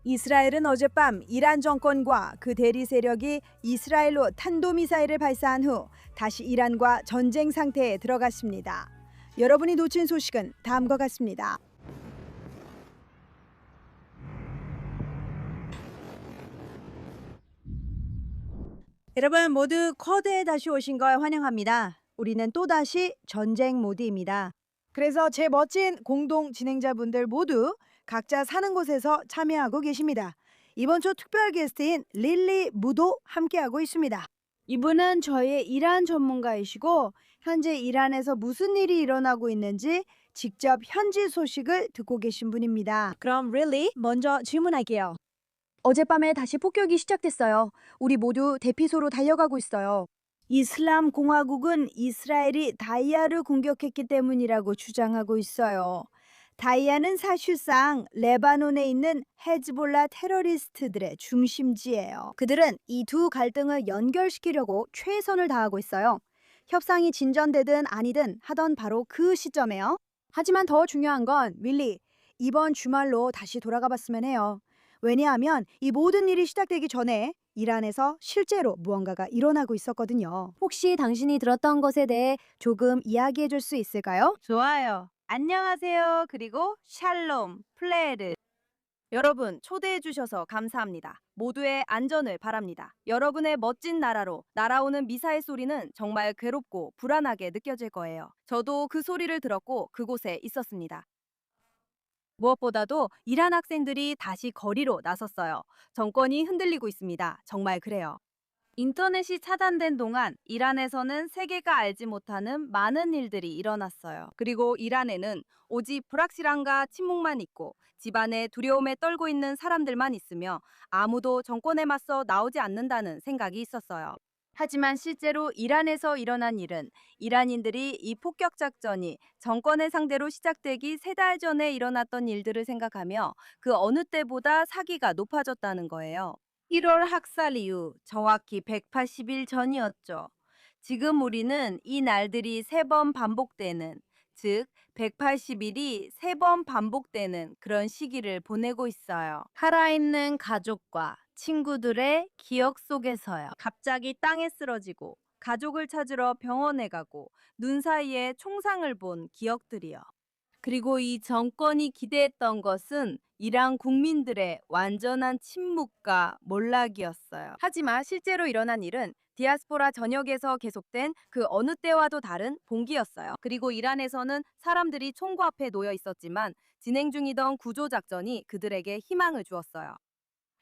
이스라엘은 어젯밤 이란 정권과 그 대리 세력이 이스라엘로 탄도미사일을 발사한 후 다시 이란과 전쟁 상태에 들어갔습니다. 여러분이 놓친 소식은 다음과 같습니다. 여러분 모두 쿼드에 다시 오신 걸 환영합니다. 우리는 또다시 전쟁 모드입니다. 그래서 제 멋진 공동 진행자분들 모두 각자 사는 곳에서 참여하고 계십니다. 이번 주 특별 게스트인 릴리 무도 함께하고 있습니다. 이분은 저의 이란 전문가이시고 현재 이란에서 무슨 일이 일어나고 있는지 직접 현지 소식을 듣고 계신 분입니다. 그럼 릴리 먼저 질문할게요. 어젯밤에 다시 폭격이 시작됐어요. 우리 모두 대피소로 달려가고 있어요. 이슬람 공화국은 이스라엘이 다이아를 공격했기 때문이라고 주장하고 있어요. 다이아는 사실상 레바논에 있는 헤즈볼라 테러리스트들의 중심지예요. 그들은 이 두 갈등을 연결시키려고 최선을 다하고 있어요. 협상이 진전되든 아니든 하던 바로 그 시점에요. 하지만 더 중요한 건 윌리, 이번 주말로 다시 돌아가 봤으면 해요. 왜냐하면 이 모든 일이 시작되기 전에 이란에서 실제로 무언가가 일어나고 있었거든요. 혹시 당신이 들었던 것에 대해 조금 이야기해 줄 수 있을까요? 좋아요. 안녕하세요. 그리고 샬롬, 플레르. 여러분 초대해 주셔서 감사합니다. 모두의 안전을 바랍니다. 여러분의 멋진 나라로 날아오는 미사일 소리는 정말 괴롭고 불안하게 느껴질 거예요. 저도 그 소리를 들었고 그곳에 있었습니다. 무엇보다도 이란 학생들이 다시 거리로 나섰어요. 정권이 흔들리고 있습니다. 정말 그래요. 인터넷이 차단된 동안 이란에서는 세계가 알지 못하는 많은 일들이 일어났어요. 그리고 이란에는 오직 불확실함과 침묵만 있고 집안에 두려움에 떨고 있는 사람들만 있으며 아무도 정권에 맞서 나오지 않는다는 생각이 있었어요. 하지만 실제로 이란에서 일어난 일은 이란인들이 이 폭격 작전이 정권을 상대로 시작되기 3달 전에 일어났던 일들을 생각하며 그 어느 때보다 사기가 높아졌다는 거예요. 1월 학살 이후 정확히 180일 전이었죠. 지금 우리는 이 날들이 3번 반복되는, 즉 180일이 3번 반복되는 그런 시기를 보내고 있어요. 살아있는 가족과 친구들의 기억 속에서요. 갑자기 땅에 쓰러지고 가족을 찾으러 병원에 가고 눈 사이에 총상을 본 기억들이요. 그리고 이 정권이 기대했던 것은 이란 국민들의 완전한 침묵과 몰락이었어요. 하지만 실제로 일어난 일은 디아스포라 전역에서 계속된 그 어느 때와도 다른 봉기였어요. 그리고 이란에서는 사람들이 총구 앞에 놓여 있었지만 진행 중이던 구조작전이 그들에게 희망을 주었어요.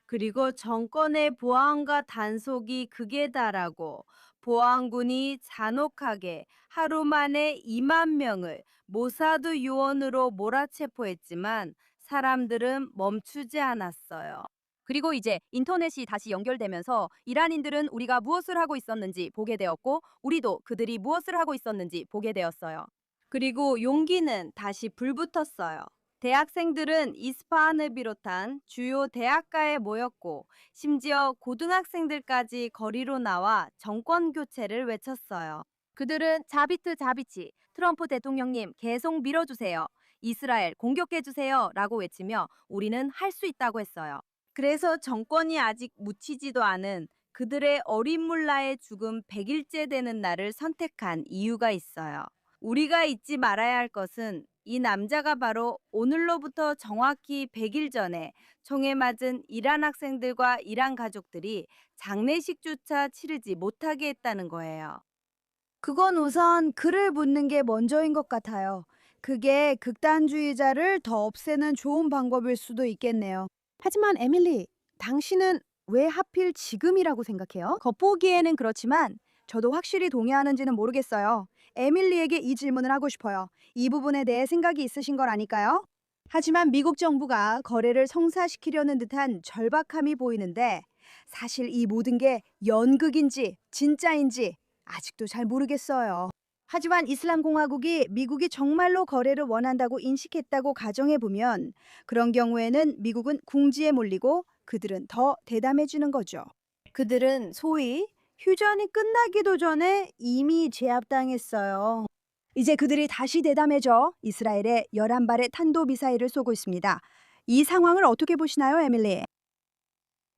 그리고 정권의 보안과 단속이 극에 달하고 보안군이 잔혹하게 하루 만에 2만 명을 모사드 요원으로 몰아체포했지만 사람들은 멈추지 않았어요. 그리고 이제 인터넷이 다시 연결되면서 이란인들은 우리가 무엇을 하고 있었는지 보게 되었고 우리도 그들이 무엇을 하고 있었는지 보게 되었어요. 그리고 용기는 다시 불붙었어요. 대학생들은 이스파한을 비롯한 주요 대학가에 모였고 심지어 고등학생들까지 거리로 나와 정권 교체를 외쳤어요. 그들은 자비트 자비치, 트럼프 대통령님 계속 밀어주세요. 이스라엘 공격해주세요 라고 외치며 우리는 할 수 있다고 했어요. 그래서 정권이 아직 묻히지도 않은 그들의 어린 물라의 죽음 100일째 되는 날을 선택한 이유가 있어요. 우리가 잊지 말아야 할 것은 이 남자가 바로 오늘로부터 정확히 100일 전에 총에 맞은 이란 학생들과 이란 가족들이 장례식조차 치르지 못하게 했다는 거예요. 그건 우선 그를 묻는 게 먼저인 것 같아요. 그게 극단주의자를 더 없애는 좋은 방법일 수도 있겠네요. 하지만 에밀리, 당신은 왜 하필 지금이라고 생각해요? 겉보기에는 그렇지만 저도 확실히 동의하는지는 모르겠어요. 에밀리에게 이 질문을 하고 싶어요. 이 부분에 대해 생각이 있으신 걸 아니까요? 하지만 미국 정부가 거래를 성사시키려는 듯한 절박함이 보이는데 사실 이 모든 게 연극인지 진짜인지 아직도 잘 모르겠어요. 하지만 이슬람 공화국이 미국이 정말로 거래를 원한다고 인식했다고 가정해보면 그런 경우에는 미국은 궁지에 몰리고 그들은 더 대담해지는 거죠. 그들은 소위 휴전이 끝나기도 전에 이미 제압당했어요. 이제 그들이 다시 대담해져 이스라엘에 11발의 탄도미사일을 쏘고 있습니다. 이 상황을 어떻게 보시나요, 에밀리?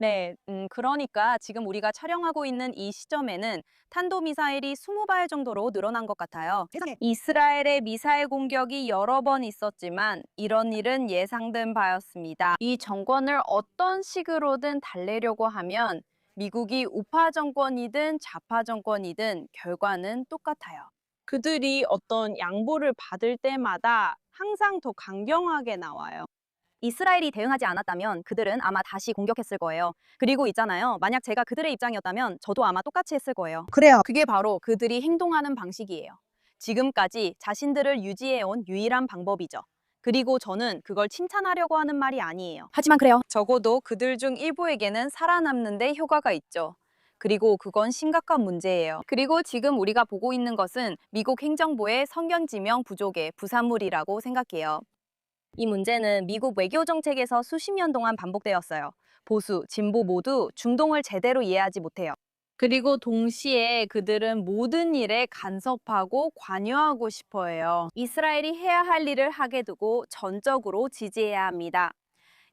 네, 그러니까 지금 우리가 촬영하고 있는 이 시점에는 탄도미사일이 20발 정도로 늘어난 것 같아요. 세상에. 이스라엘의 미사일 공격이 여러 번 있었지만 이런 일은 예상된 바였습니다. 이 정권을 어떤 식으로든 달래려고 하면 미국이 우파 정권이든 좌파 정권이든 결과는 똑같아요. 그들이 어떤 양보를 받을 때마다 항상 더 강경하게 나와요. 이스라엘이 대응하지 않았다면 그들은 아마 다시 공격했을 거예요. 그리고 있잖아요. 만약 제가 그들의 입장이었다면 저도 아마 똑같이 했을 거예요. 그래요. 그게 바로 그들이 행동하는 방식이에요. 지금까지 자신들을 유지해온 유일한 방법이죠. 그리고 저는 그걸 칭찬하려고 하는 말이 아니에요. 하지만 그래요. 적어도 그들 중 일부에게는 살아남는 데 효과가 있죠. 그리고 그건 심각한 문제예요. 그리고 지금 우리가 보고 있는 것은 미국 행정부의 성견지명 부족의 부산물이라고 생각해요. 이 문제는 미국 외교 정책에서 수십 년 동안 반복되었어요. 보수, 진보 모두 중동을 제대로 이해하지 못해요. 그리고 동시에 그들은 모든 일에 간섭하고 관여하고 싶어 해요. 이스라엘이 해야 할 일을 하게 두고 전적으로 지지해야 합니다.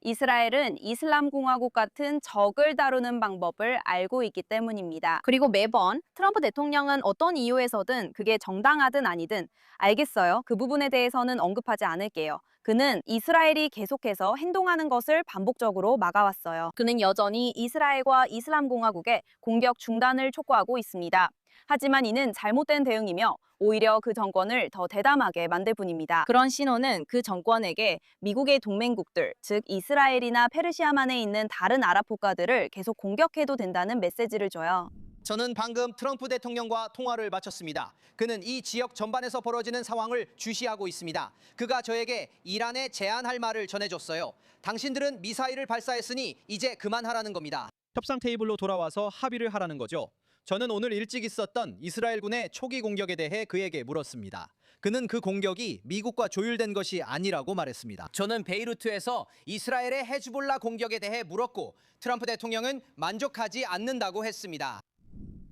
이스라엘은 이슬람 공화국 같은 적을 다루는 방법을 알고 있기 때문입니다. 그리고 매번 트럼프 대통령은 어떤 이유에서든 그게 정당하든 아니든 알겠어요. 그 부분에 대해서는 언급하지 않을게요. 그는 이스라엘이 계속해서 행동하는 것을 반복적으로 막아왔어요. 그는 여전히 이스라엘과 이슬람 공화국의 공격 중단을 촉구하고 있습니다. 하지만 이는 잘못된 대응이며 오히려 그 정권을 더 대담하게 만들 뿐입니다. 그런 신호는 그 정권에게 미국의 동맹국들, 즉 이스라엘이나 페르시아만에 있는 다른 아랍 국가들을 계속 공격해도 된다는 메시지를 줘요. 저는 방금 트럼프 대통령과 통화를 마쳤습니다. 그는 이 지역 전반에서 벌어지는 상황을 주시하고 있습니다. 그가 저에게 이란에 제안할 말을 전해줬어요. 당신들은 미사일을 발사했으니 이제 그만하라는 겁니다. 협상 테이블로 돌아와서 합의를 하라는 거죠. 저는 오늘 일찍 있었던 이스라엘군의 초기 공격에 대해 그에게 물었습니다. 그는 그 공격이 미국과 조율된 것이 아니라고 말했습니다. 저는 베이루트에서 이스라엘의 헤즈볼라 공격에 대해 물었고 트럼프 대통령은 만족하지 않는다고 했습니다.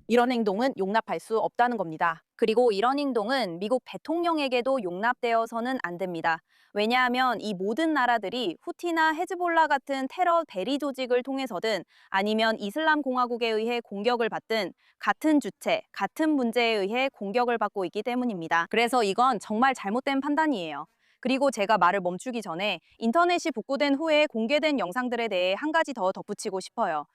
이런 행동은 용납할 수 없다는 겁니다. 그리고 이런 행동은 미국 대통령에게도 용납되어서는 안 됩니다. 왜냐하면 이 모든 나라들이 후티나 헤즈볼라 같은 테러 대리 조직을 통해서든 아니면 이슬람 공화국에 의해 공격을 받든 같은 주체, 같은 문제에 의해 공격을 받고 있기 때문입니다. 그래서 이건 정말 잘못된 판단이에요. 그리고 제가 말을 멈추기 전에 인터넷이 복구된 후에 공개된 영상들에 대해 한 가지 더 덧붙이고 싶어요.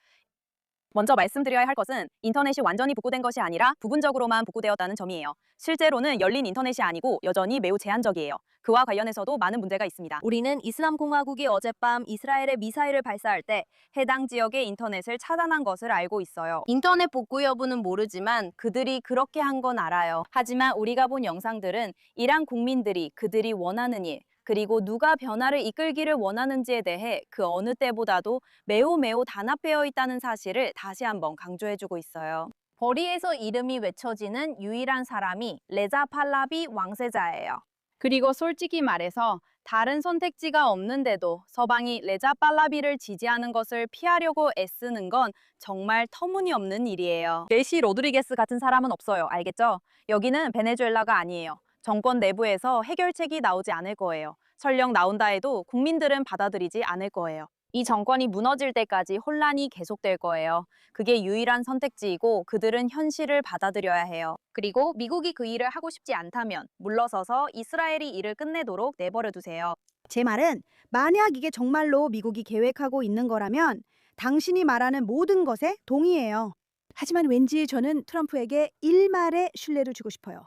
먼저 말씀드려야 할 것은 인터넷이 완전히 복구된 것이 아니라 부분적으로만 복구되었다는 점이에요. 실제로는 열린 인터넷이 아니고 여전히 매우 제한적이에요. 그와 관련해서도 많은 문제가 있습니다. 우리는 이슬람 공화국이 어젯밤 이스라엘에 미사일을 발사할 때 해당 지역의 인터넷을 차단한 것을 알고 있어요. 인터넷 복구 여부는 모르지만 그들이 그렇게 한 건 알아요. 하지만 우리가 본 영상들은 이란 국민들이 그들이 원하는 일, 그리고 누가 변화를 이끌기를 원하는지에 대해 그 어느 때보다도 매우 단합되어 있다는 사실을 다시 한번 강조해주고 있어요. 거리에서 이름이 외쳐지는 유일한 사람이 레자 팔라비 왕세자예요. 그리고 솔직히 말해서 다른 선택지가 없는데도 서방이 레자 팔라비를 지지하는 것을 피하려고 애쓰는 건 정말 터무니없는 일이에요. 델시 로드리게스 같은 사람은 없어요. 알겠죠? 여기는 베네수엘라가 아니에요. 정권 내부에서 해결책이 나오지 않을 거예요. 설령 나온다 해도 국민들은 받아들이지 않을 거예요. 이 정권이 무너질 때까지 혼란이 계속될 거예요. 그게 유일한 선택지이고 그들은 현실을 받아들여야 해요. 그리고 미국이 그 일을 하고 싶지 않다면 물러서서 이스라엘이 일을 끝내도록 내버려 두세요. 제 말은 만약 이게 정말로 미국이 계획하고 있는 거라면 당신이 말하는 모든 것에 동의해요. 하지만 왠지 저는 트럼프에게 일말의 신뢰를 주고 싶어요.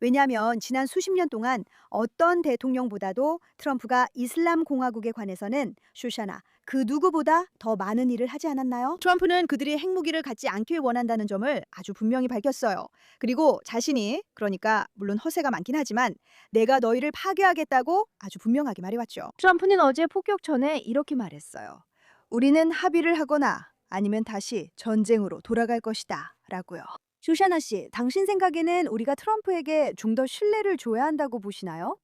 왜냐하면 지난 수십 년 동안 어떤 대통령보다도 트럼프가 이슬람 공화국에 관해서는 쇼샤나 그 누구보다 더 많은 일을 하지 않았나요? 트럼프는 그들이 핵무기를 갖지 않길 원한다는 점을 아주 분명히 밝혔어요. 그리고 자신이 그러니까 물론 허세가 많긴 하지만 내가 너희를 파괴하겠다고 아주 분명하게 말해왔죠. 트럼프는 어제 폭격 전에 이렇게 말했어요. 우리는 합의를 하거나 아니면 다시 전쟁으로 돌아갈 것이다 라고요. 쇼샤나 씨, 당신 생각에는 우리가 트럼프에게 좀 더 신뢰를 줘야 한다고 보시나요?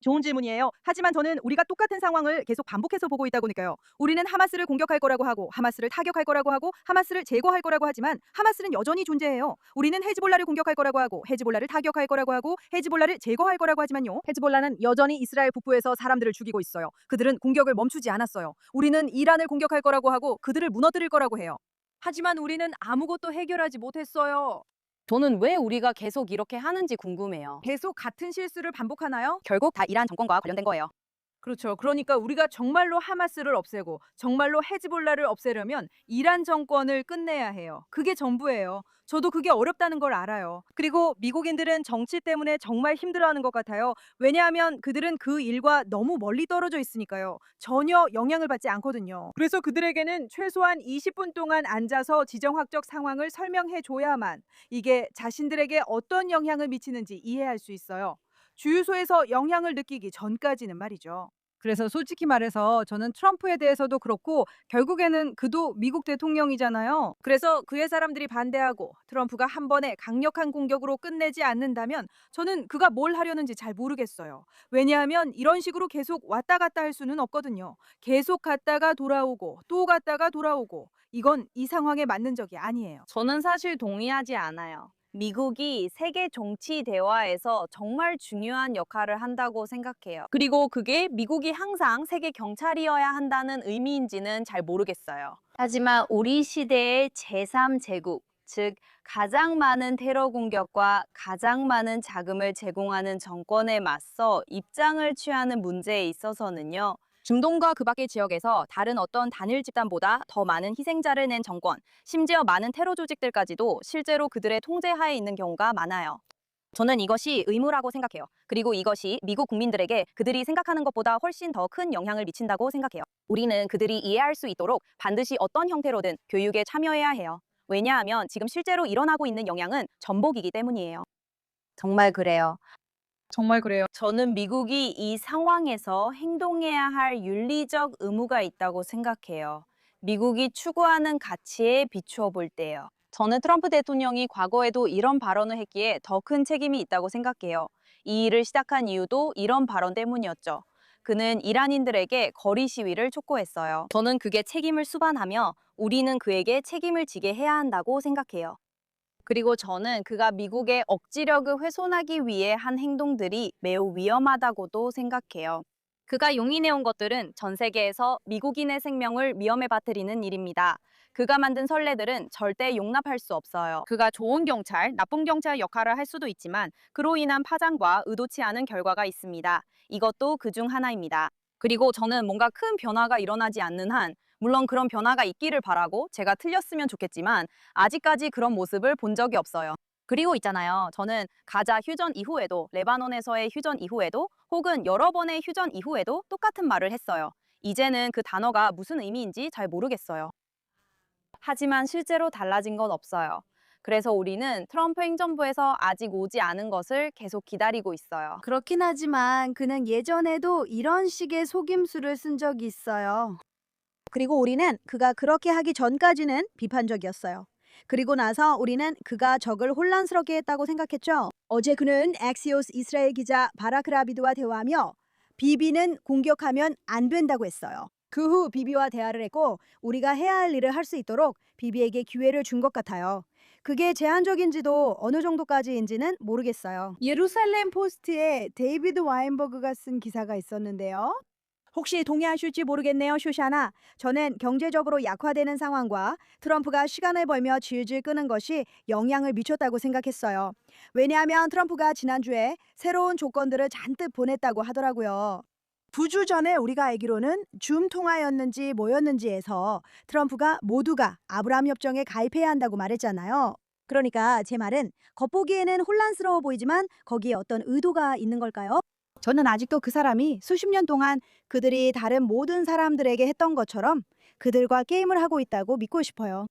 좋은 질문이에요. 하지만 저는 우리가 똑같은 상황을 계속 반복해서 보고 있다고 느껴요. 우리는 하마스를 공격할 거라고 하고 하마스를 타격할 거라고 하고 하마스를 제거할 거라고 하지만 하마스는 여전히 존재해요. 우리는 헤즈볼라를 공격할 거라고 하고 헤즈볼라를 타격할 거라고 하고 헤즈볼라를 제거할 거라고 하지만요. 헤즈볼라는 여전히 이스라엘 북부에서 사람들을 죽이고 있어요. 그들은 공격을 멈추지 않았어요. 우리는 이란을 공격할 거라고 하고 그들을 무너뜨릴 거라고 해요. 하지만 우리는 아무것도 해결하지 못했어요. 저는 왜 우리가 계속 이렇게 하는지 궁금해요. 계속 같은 실수를 반복하나요? 결국 다 이란 정권과 관련된 거예요. 그렇죠. 그러니까 우리가 정말로 하마스를 없애고 정말로 헤즈볼라를 없애려면 이란 정권을 끝내야 해요. 그게 전부예요. 저도 그게 어렵다는 걸 알아요. 그리고 미국인들은 정치 때문에 정말 힘들어하는 것 같아요. 왜냐하면 그들은 그 일과 너무 멀리 떨어져 있으니까요. 전혀 영향을 받지 않거든요. 그래서 그들에게는 최소한 20분 동안 앉아서 지정학적 상황을 설명해 줘야만 이게 자신들에게 어떤 영향을 미치는지 이해할 수 있어요. 주유소에서 영향을 느끼기 전까지는 말이죠. 그래서 솔직히 말해서 저는 트럼프에 대해서도 그렇고 결국에는 그도 미국 대통령이잖아요. 그래서 그의 사람들이 반대하고 트럼프가 한 번에 강력한 공격으로 끝내지 않는다면 저는 그가 뭘 하려는지 잘 모르겠어요. 왜냐하면 이런 식으로 계속 왔다 갔다 할 수는 없거든요. 계속 갔다가 돌아오고 또 갔다가 돌아오고 이건 이 상황에 맞는 적이 아니에요. 저는 사실 동의하지 않아요. 미국이 세계 정치 대화에서 정말 중요한 역할을 한다고 생각해요. 그리고 그게 미국이 항상 세계 경찰이어야 한다는 의미인지는 잘 모르겠어요. 하지만 우리 시대의 제3제국, 즉 가장 많은 테러 공격과 가장 많은 자금을 제공하는 정권에 맞서 입장을 취하는 문제에 있어서는요. 중동과 그 밖의 지역에서 다른 어떤 단일 집단보다 더 많은 희생자를 낸 정권, 심지어 많은 테러 조직들까지도 실제로 그들의 통제하에 있는 경우가 많아요. 저는 이것이 의무라고 생각해요. 그리고 이것이 미국 국민들에게 그들이 생각하는 것보다 훨씬 더 큰 영향을 미친다고 생각해요. 우리는 그들이 이해할 수 있도록 반드시 어떤 형태로든 교육에 참여해야 해요. 왜냐하면 지금 실제로 일어나고 있는 영향은 전복이기 때문이에요. 정말 그래요. 정말 그래요. 저는 미국이 이 상황에서 행동해야 할 윤리적 의무가 있다고 생각해요. 미국이 추구하는 가치에 비추어 볼 때요. 저는 트럼프 대통령이 과거에도 이런 발언을 했기에 더 큰 책임이 있다고 생각해요. 이 일을 시작한 이유도 이런 발언 때문이었죠. 그는 이란인들에게 거리 시위를 촉구했어요. 저는 그게 책임을 수반하며 우리는 그에게 책임을 지게 해야 한다고 생각해요. 그리고 저는 그가 미국의 억지력을 훼손하기 위해 한 행동들이 매우 위험하다고도 생각해요. 그가 용인해온 것들은 전 세계에서 미국인의 생명을 위험에 빠뜨리는 일입니다. 그가 만든 선례들은 절대 용납할 수 없어요. 그가 좋은 경찰, 나쁜 경찰 역할을 할 수도 있지만 그로 인한 파장과 의도치 않은 결과가 있습니다. 이것도 그 중 하나입니다. 그리고 저는 뭔가 큰 변화가 일어나지 않는 한 물론 그런 변화가 있기를 바라고 제가 틀렸으면 좋겠지만 아직까지 그런 모습을 본 적이 없어요. 그리고 있잖아요. 저는 가자 휴전 이후에도 레바논에서의 휴전 이후에도 혹은 여러 번의 휴전 이후에도 똑같은 말을 했어요. 이제는 그 단어가 무슨 의미인지 잘 모르겠어요. 하지만 실제로 달라진 건 없어요. 그래서 우리는 트럼프 행정부에서 아직 오지 않은 것을 계속 기다리고 있어요. 그렇긴 하지만 그는 예전에도 이런 식의 속임수를 쓴 적이 있어요. 그리고 우리는 그가 그렇게 하기 전까지는 비판적이었어요. 그리고 나서 우리는 그가 적을 혼란스럽게 했다고 생각했죠. 어제 그는 엑시오스 이스라엘 기자 바라크 라비드와 대화하며 비비는 공격하면 안 된다고 했어요. 그 후 비비와 대화를 했고 우리가 해야 할 일을 할 수 있도록 비비에게 기회를 준 것 같아요. 그게 제한적인지도 어느 정도까지인지는 모르겠어요. 예루살렘 포스트에 데이비드 와인버그가 쓴 기사가 있었는데요. 혹시 동의하실지 모르겠네요, 쇼샤나. 저는 경제적으로 약화되는 상황과 트럼프가 시간을 벌며 질질 끄는 것이 영향을 미쳤다고 생각했어요. 왜냐하면 트럼프가 지난주에 새로운 조건들을 잔뜩 보냈다고 하더라고요. 9주 전에 우리가 알기로는 줌 통화였는지 뭐였는지에서 트럼프가 모두가 아브라함 협정에 가입해야 한다고 말했잖아요. 그러니까 제 말은 겉보기에는 혼란스러워 보이지만 거기에 어떤 의도가 있는 걸까요? 저는 아직도 그 사람이 수십 년 동안 그들이 다른 모든 사람들에게 했던 것처럼 그들과 게임을 하고 있다고 믿고 싶어요.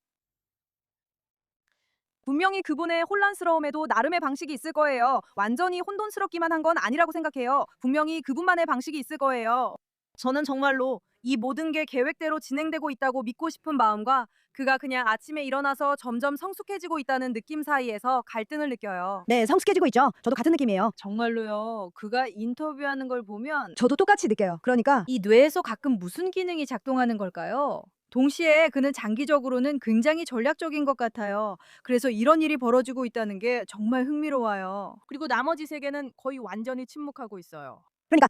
분명히 그분의 혼란스러움에도 나름의 방식이 있을 거예요. 완전히 혼돈스럽기만 한 건 아니라고 생각해요. 분명히 그분만의 방식이 있을 거예요. 저는 정말로 이 모든 게 계획대로 진행되고 있다고 믿고 싶은 마음과 그가 그냥 아침에 일어나서 점점 성숙해지고 있다는 느낌 사이에서 갈등을 느껴요. 네, 성숙해지고 있죠. 저도 같은 느낌이에요. 정말로요. 그가 인터뷰하는 걸 보면 저도 똑같이 느껴요. 그러니까 이 뇌에서 가끔 무슨 기능이 작동하는 걸까요? 동시에 그는 장기적으로는 굉장히 전략적인 것 같아요. 그래서 이런 일이 벌어지고 있다는 게 정말 흥미로워요. 그리고 나머지 세계는 거의 완전히 침묵하고 있어요. 그러니까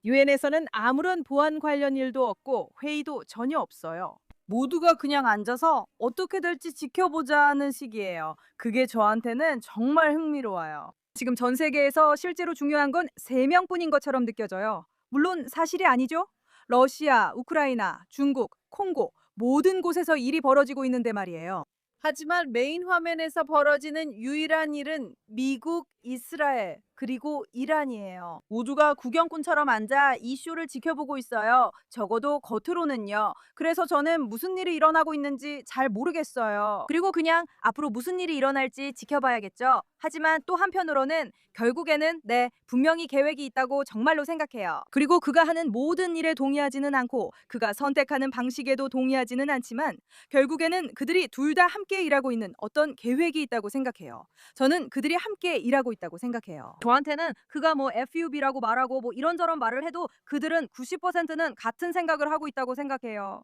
유엔에서는 아무런 보안 관련 일도 없고 회의도 전혀 없어요. 모두가 그냥 앉아서 어떻게 될지 지켜보자는 식이에요. 그게 저한테는 정말 흥미로워요. 지금 전 세계에서 실제로 중요한 건 3명뿐인 것처럼 느껴져요. 물론 사실이 아니죠. 러시아, 우크라이나, 중국, 콩고 모든 곳에서 일이 벌어지고 있는데 말이에요. 하지만 메인 화면에서 벌어지는 유일한 일은 미국, 이스라엘, 그리고 이란이에요. 모두가 구경꾼처럼 앉아 이 쇼를 지켜보고 있어요. 적어도 겉으로는요. 그래서 저는 무슨 일이 일어나고 있는지 잘 모르겠어요. 그리고 그냥 앞으로 무슨 일이 일어날지 지켜봐야겠죠. 하지만 또 한편으로는 결국에는 네, 분명히 계획이 있다고 정말로 생각해요. 그리고 그가 하는 모든 일에 동의하지는 않고 그가 선택하는 방식에도 동의하지는 않지만 결국에는 그들이 둘 다 함께 일하고 있는 어떤 계획이 있다고 생각해요. 저는 그들이 함께 일하고 있다고 생각해요. 저한테는 그가 뭐 FUB라고 말하고 뭐 이런저런 말을 해도 그들은 90%는 같은 생각을 하고 있다고 생각해요.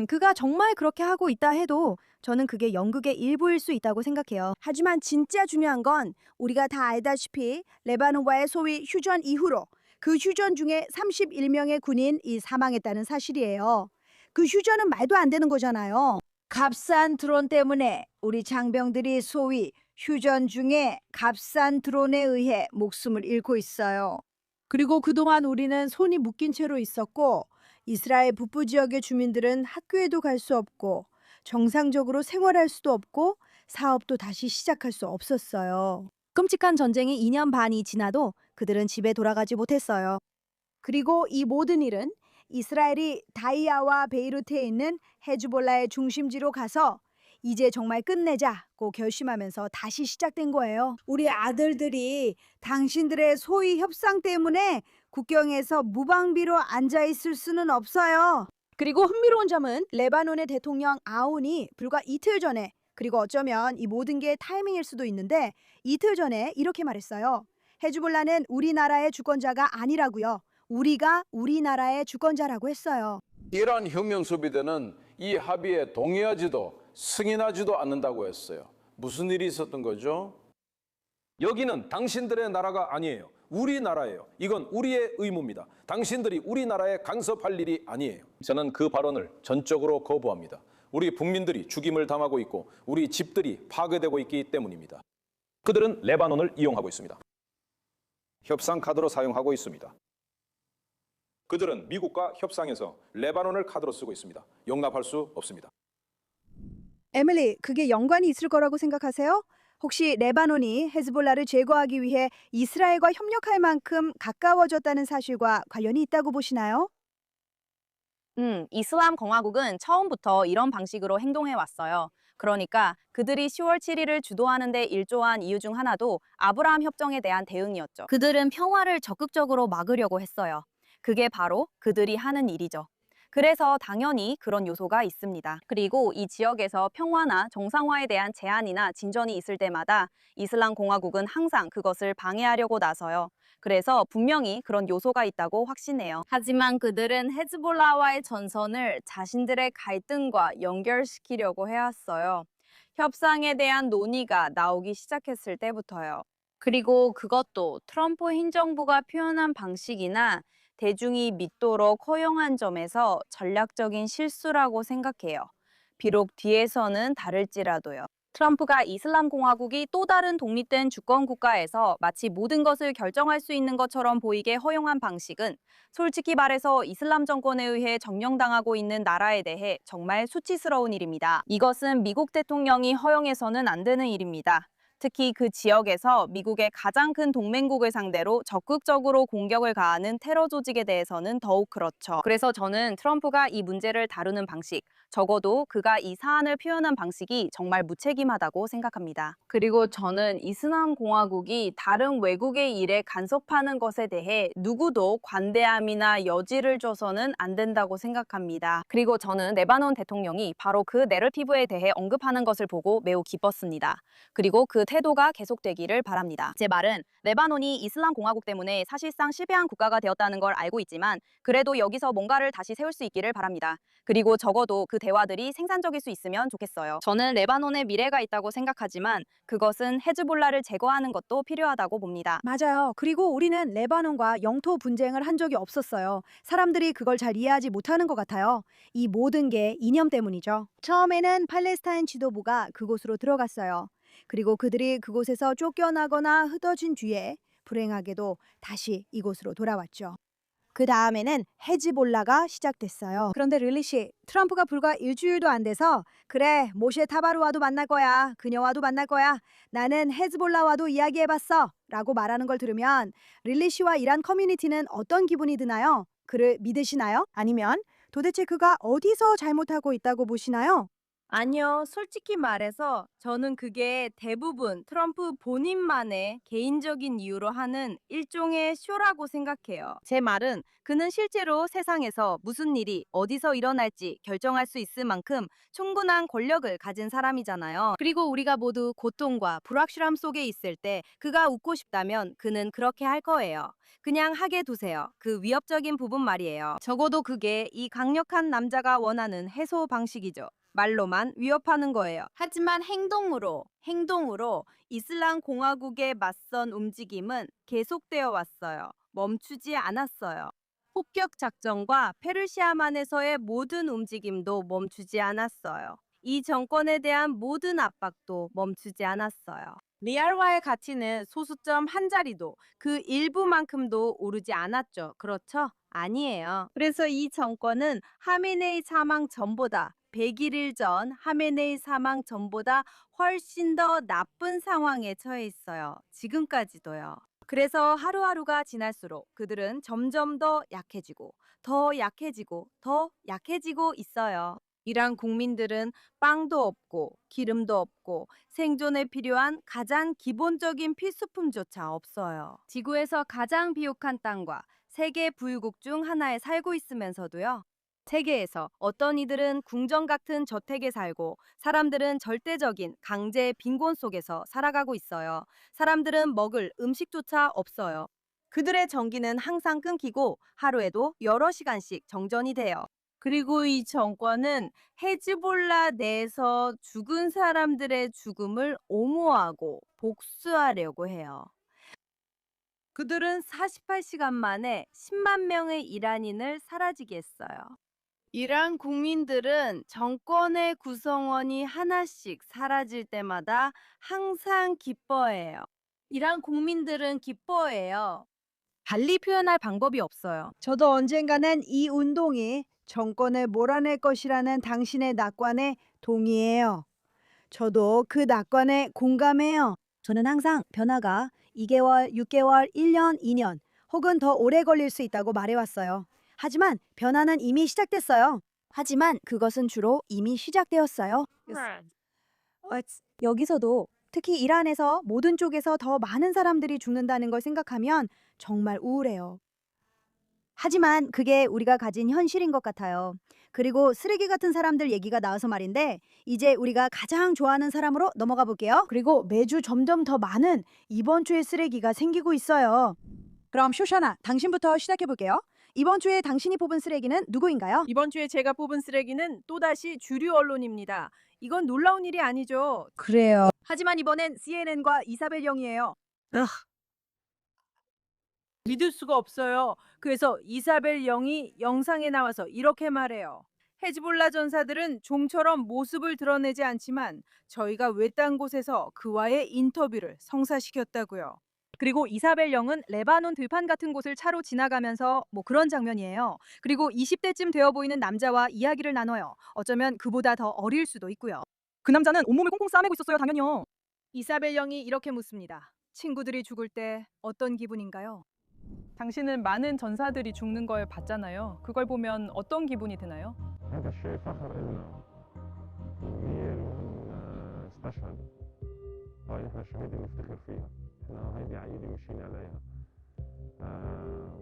그가 정말 그렇게 하고 있다 해도 저는 그게 연극의 일부일 수 있다고 생각해요. 하지만 진짜 중요한 건 우리가 다 알다시피 레바논과의 소위 휴전 이후로 그 휴전 중에 31명의 군인이 사망했다는 사실이에요. 그 휴전은 말도 안 되는 거잖아요. 값싼 드론 때문에 우리 장병들이 소위 휴전 중에 값싼 드론에 의해 목숨을 잃고 있어요. 그리고 그동안 우리는 손이 묶인 채로 있었고 이스라엘 북부 지역의 주민들은 학교에도 갈 수 없고 정상적으로 생활할 수도 없고 사업도 다시 시작할 수 없었어요. 끔찍한 전쟁이 2년 반이 지나도 그들은 집에 돌아가지 못했어요. 그리고 이 모든 일은 이스라엘이 다이아와 베이루트에 있는 헤즈볼라의 중심지로 가서 이제 정말 끝내자고 결심하면서 다시 시작된 거예요. 우리 아들들이 당신들의 소위 협상 때문에 국경에서 무방비로 앉아 있을 수는 없어요. 그리고 흥미로운 점은 레바논의 대통령 아온이 불과 이틀 전에, 그리고 어쩌면 이 모든 게 타이밍일 수도 있는데 이틀 전에 이렇게 말했어요. 헤즈볼라는 우리나라의 주권자가 아니라고요. 우리가 우리나라의 주권자라고 했어요. 이란 혁명 수비대는 이 합의에 동의하지도 승인하지도 않는다고 했어요. 무슨 일이 있었던 거죠? 여기는 당신들의 나라가 아니에요. 우리나라예요. 이건 우리의 의무입니다. 당신들이 우리나라에 간섭할 일이 아니에요. 저는 그 발언을 전적으로 거부합니다. 우리 국민들이 죽임을 당하고 있고 우리 집들이 파괴되고 있기 때문입니다. 그들은 레바논을 이용하고 있습니다. 협상 카드로 사용하고 있습니다. 그들은 미국과 협상해서 레바논을 카드로 쓰고 있습니다. 용납할 수 없습니다. 에밀리, 그게 연관이 있을 거라고 생각하세요? 혹시 레바논이 헤즈볼라를 제거하기 위해 이스라엘과 협력할 만큼 가까워졌다는 사실과 관련이 있다고 보시나요? 이슬람 공화국은 처음부터 이런 방식으로 행동해 왔어요. 그러니까 그들이 10월 7일을 주도하는 데 일조한 이유 중 하나도 아브라함 협정에 대한 대응이었죠. 그들은 평화를 적극적으로 막으려고 했어요. 그게 바로 그들이 하는 일이죠. 그래서 당연히 그런 요소가 있습니다. 그리고 이 지역에서 평화나 정상화에 대한 제한이나 진전이 있을 때마다 이슬람 공화국은 항상 그것을 방해하려고 나서요. 그래서 분명히 그런 요소가 있다고 확신해요. 하지만 그들은 헤즈볼라와의 전선을 자신들의 갈등과 연결시키려고 해왔어요. 협상에 대한 논의가 나오기 시작했을 때부터요. 그리고 그것도 트럼프 행정부가 표현한 방식이나 대중이 믿도록 허용한 점에서 전략적인 실수라고 생각해요. 비록 뒤에서는 다를지라도요. 트럼프가 이슬람 공화국이 또 다른 독립된 주권 국가에서 마치 모든 것을 결정할 수 있는 것처럼 보이게 허용한 방식은 솔직히 말해서 이슬람 정권에 의해 점령당하고 있는 나라에 대해 정말 수치스러운 일입니다. 이것은 미국 대통령이 허용해서는 안 되는 일입니다. 특히 그 지역에서 미국의 가장 큰 동맹국을 상대로 적극적으로 공격을 가하는 테러 조직에 대해서는 더욱 그렇죠. 그래서 저는 트럼프가 이 문제를 다루는 방식, 적어도 그가 이 사안을 표현한 방식이 정말 무책임하다고 생각합니다. 그리고 저는 이슬람 공화국이 다른 외국의 일에 간섭하는 것에 대해 누구도 관대함이나 여지를 줘서는 안 된다고 생각합니다. 그리고 저는 레바논 대통령이 바로 그 내러티브에 대해 언급하는 것을 보고 매우 기뻤습니다. 그리고 그 태도가 계속되기를 바랍니다. 제 말은 레바논이 이슬람 공화국 때문에 사실상 실패한 국가가 되었다는 걸 알고 있지만 그래도 여기서 뭔가를 다시 세울 수 있기를 바랍니다. 그리고 적어도 그 대화들이 생산적일 수 있으면 좋겠어요. 저는 레바논에 미래가 있다고 생각하지만 그것은 헤즈볼라를 제거하는 것도 필요하다고 봅니다. 맞아요. 그리고 우리는 레바논과 영토 분쟁을 한 적이 없었어요. 사람들이 그걸 잘 이해하지 못하는 것 같아요. 이 모든 게 이념 때문이죠. 처음에는 팔레스타인 지도부가 그곳으로 들어갔어요. 그리고 그들이 그곳에서 쫓겨나거나 흩어진 뒤에 불행하게도 다시 이곳으로 돌아왔죠. 그 다음에는 헤즈볼라가 시작됐어요. 그런데 릴리 씨, 트럼프가 불과 일주일도 안 돼서 그래, 모셰 타바루와도 만날 거야. 그녀와도 만날 거야. 나는 헤즈볼라와도 이야기해봤어. 라고 말하는 걸 들으면 릴리 씨와 이란 커뮤니티는 어떤 기분이 드나요? 그를 믿으시나요? 아니면 도대체 그가 어디서 잘못하고 있다고 보시나요? 아니요, 솔직히 말해서 저는 그게 대부분 트럼프 본인만의 개인적인 이유로 하는 일종의 쇼라고 생각해요. 제 말은 그는 실제로 세상에서 무슨 일이 어디서 일어날지 결정할 수 있을 만큼 충분한 권력을 가진 사람이잖아요. 그리고 우리가 모두 고통과 불확실함 속에 있을 때 그가 웃고 싶다면 그는 그렇게 할 거예요. 그냥 하게 두세요. 그 위협적인 부분 말이에요. 적어도 그게 이 강력한 남자가 원하는 해소 방식이죠. 말로만 위협하는 거예요. 하지만 행동으로 이슬람 공화국에 맞선 움직임은 계속되어 왔어요. 멈추지 않았어요. 폭격 작전과 페르시아만에서의 모든 움직임도 멈추지 않았어요. 이 정권에 대한 모든 압박도 멈추지 않았어요. 리알화의 가치는 소수점 한 자리도 그 일부만큼도 오르지 않았죠. 그렇죠? 아니에요. 그래서 이 정권은 하메네이 사망 전보다 100일 전 하메네이 사망 전보다 훨씬 더 나쁜 상황에 처해 있어요. 지금까지도요. 그래서 하루하루가 지날수록 그들은 점점 더 약해지고 더 약해지고 더 약해지고 있어요. 이란 국민들은 빵도 없고 기름도 없고 생존에 필요한 가장 기본적인 필수품조차 없어요. 지구에서 가장 비옥한 땅과 세계 부유국 중 하나에 살고 있으면서도요. 세계에서 어떤 이들은 궁전 같은 저택에 살고 사람들은 절대적인 강제 빈곤 속에서 살아가고 있어요. 사람들은 먹을 음식조차 없어요. 그들의 전기는 항상 끊기고 하루에도 여러 시간씩 정전이 돼요. 그리고 이 정권은 헤즈볼라 내에서 죽은 사람들의 죽음을 옹호하고 복수하려고 해요. 그들은 48시간 만에 10만 명의 이란인을 사라지게 했어요. 이란 국민들은 정권의 구성원이 하나씩 사라질 때마다 항상 기뻐해요. 이란 국민들은 기뻐해요. 달리 표현할 방법이 없어요. 저도 언젠가는 이 운동이 정권을 몰아낼 것이라는 당신의 낙관에 동의해요. 저도 그 낙관에 공감해요. 저는 항상 변화가 2개월, 6개월, 1년, 2년 혹은 더 오래 걸릴 수 있다고 말해왔어요. 하지만 변화는 이미 시작됐어요. 하지만 그것은 주로 이미 시작되었어요. 여기서도 특히 이란에서 모든 쪽에서 더 많은 사람들이 죽는다는 걸 생각하면 정말 우울해요. 하지만 그게 우리가 가진 현실인 것 같아요. 그리고 쓰레기 같은 사람들 얘기가 나와서 말인데 이제 우리가 가장 좋아하는 사람으로 넘어가 볼게요. 그리고 매주 점점 더 많은 이번 주의 쓰레기가 생기고 있어요. 그럼 쇼샤나, 당신부터 시작해 볼게요. 이번 주에 당신이 뽑은 쓰레기는 누구인가요? 이번 주에 제가 뽑은 쓰레기는 또다시 주류 언론입니다. 이건 놀라운 일이 아니죠. 그래요. 하지만 이번엔 CNN과 이사벨 영이에요. 믿을 수가 없어요. 그래서 이사벨 영이 영상에 나와서 이렇게 말해요. 헤즈볼라 전사들은 좀처럼 모습을 드러내지 않지만 저희가 외딴 곳에서 그와의 인터뷰를 성사시켰다고요. 그리고 이사벨 영은 레바논 들판 같은 곳을 차로 지나가면서 그런 장면이에요. 그리고 20대쯤 되어 보이는 남자와 이야기를 나눠요. 어쩌면 그보다 더 어릴 수도 있고요. 그 남자는 온몸을 꽁꽁 싸매고 있었어요. 당연히요. 이사벨 영이 이렇게 묻습니다. 친구들이 죽을 때 어떤 기분인가요? 당신은 많은 전사들이 죽는 걸 봤잖아요. 그걸 보면 어떤 기분이 드나요? هذا الشيء فخر إلنا وهي استشهد. هاي احنا الشهيد اللي نفتخر فيها. احنا هيدي عقيدة ماشيين عليها.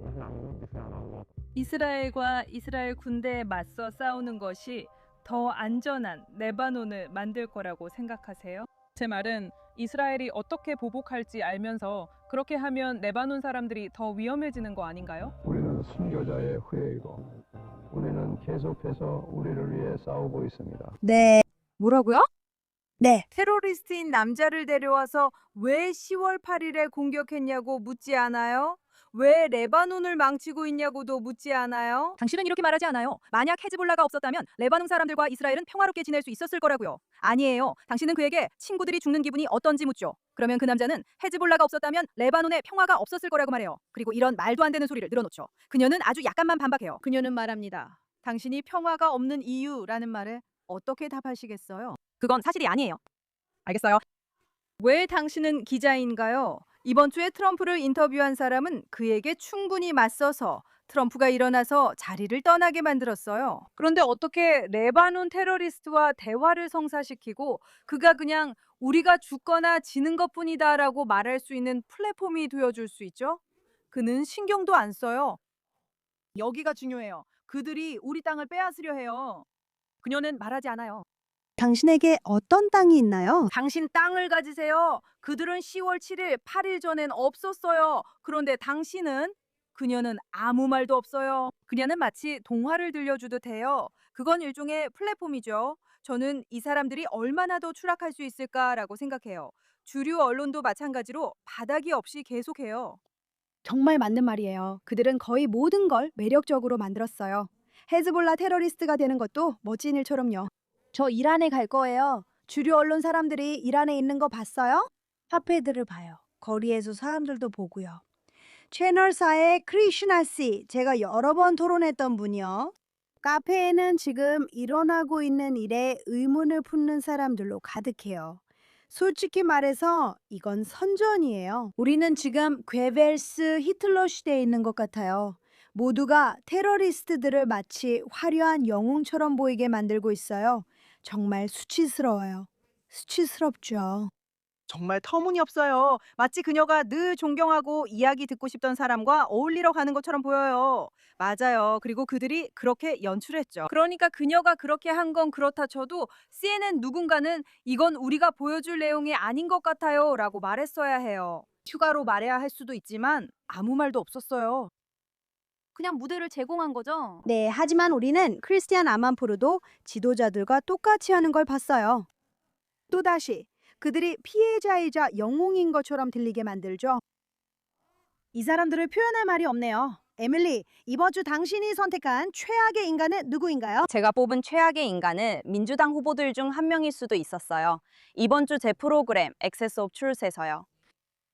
ونحن عم نودي فيها على الوطن. 이스라엘과 이스라엘 군대에 맞서 싸우는 것이 더 안전한 레바논을 만들 거라고 생각하세요? 제 말은 이스라엘이 어떻게 보복할지 알면서 그렇게 하면 레바논 사람들이 더 위험해지는 거 아닌가요? 우리는 순교자의 후예이고 우리는 계속해서 우리를 위해 싸우고 있습니다. 네. 뭐라고요? 네. 테러리스트인 남자를 데려와서 왜 10월 8일에 공격했냐고 묻지 않아요? 왜 레바논을 망치고 있냐고도 묻지 않아요? 당신은 이렇게 말하지 않아요. 만약 헤즈볼라가 없었다면 레바논 사람들과 이스라엘은 평화롭게 지낼 수 있었을 거라고요. 아니에요. 당신은 그에게 친구들이 죽는 기분이 어떤지 묻죠. 그러면 그 남자는 헤즈볼라가 없었다면 레바논에 평화가 없었을 거라고 말해요. 그리고 이런 말도 안 되는 소리를 늘어놓죠. 그녀는 아주 약간만 반박해요. 그녀는 말합니다. 당신이 평화가 없는 이유라는 말에 어떻게 답하시겠어요? 그건 사실이 아니에요. 알겠어요. 왜 당신은 기자인가요? 이번 주에 트럼프를 인터뷰한 사람은 그에게 충분히 맞서서 트럼프가 일어나서 자리를 떠나게 만들었어요. 그런데 어떻게 레바논 테러리스트와 대화를 성사시키고 그가 그냥 우리가 죽거나 지는 것뿐이다라고 말할 수 있는 플랫폼이 되어줄 수 있죠? 그는 신경도 안 써요. 여기가 중요해요. 그들이 우리 땅을 빼앗으려 해요. 그녀는 말하지 않아요. 당신에게 어떤 땅이 있나요? 당신 땅을 가지세요. 그들은 10월 7일, 8일 전엔 없었어요. 그런데 당신은? 그녀는 아무 말도 없어요. 그녀는 마치 동화를 들려주듯 해요. 그건 일종의 플랫폼이죠. 저는 이 사람들이 얼마나 더 추락할 수 있을까라고 생각해요. 주류 언론도 마찬가지로 바닥이 없이 계속해요. 정말 맞는 말이에요. 그들은 거의 모든 걸 매력적으로 만들었어요. 헤즈볼라 테러리스트가 되는 것도 멋진 일처럼요. 저 이란에 갈 거예요. 주류 언론 사람들이 이란에 있는 거 봤어요? 화폐들을 봐요. 거리에서 사람들도 보고요. 채널 4의 크리슈나 씨, 제가 여러 번 토론했던 분이요. 카페에는 지금 일어나고 있는 일에 의문을 품는 사람들로 가득해요. 솔직히 말해서 이건 선전이에요. 우리는 지금 괴벨스 히틀러 시대에 있는 것 같아요. 모두가 테러리스트들을 마치 화려한 영웅처럼 보이게 만들고 있어요. 정말 수치스러워요. 수치스럽죠. 정말 터무니없어요. 마치 그녀가 늘 존경하고 이야기 듣고 싶던 사람과 어울리러 가는 것처럼 보여요. 맞아요. 그리고 그들이 그렇게 연출했죠. 그러니까 그녀가 그렇게 한 건 그렇다 쳐도 CNN 누군가는 이건 우리가 보여줄 내용이 아닌 것 같아요 라고 말했어야 해요. 휴가로 말해야 할 수도 있지만 아무 말도 없었어요. 그냥 무대를 제공한 거죠. 네, 하지만 우리는 크리스티안 아만포르도 지도자들과 똑같이 하는 걸 봤어요. 또다시 그들이 피해자이자 영웅인 것처럼 들리게 만들죠. 이 사람들을 표현할 말이 없네요. 에밀리, 이번 주 당신이 선택한 최악의 인간은 누구인가요? 제가 뽑은 최악의 인간은 민주당 후보들 중 한 명일 수도 있었어요. 이번 주 제 프로그램 액세스 오브 트룻에서요.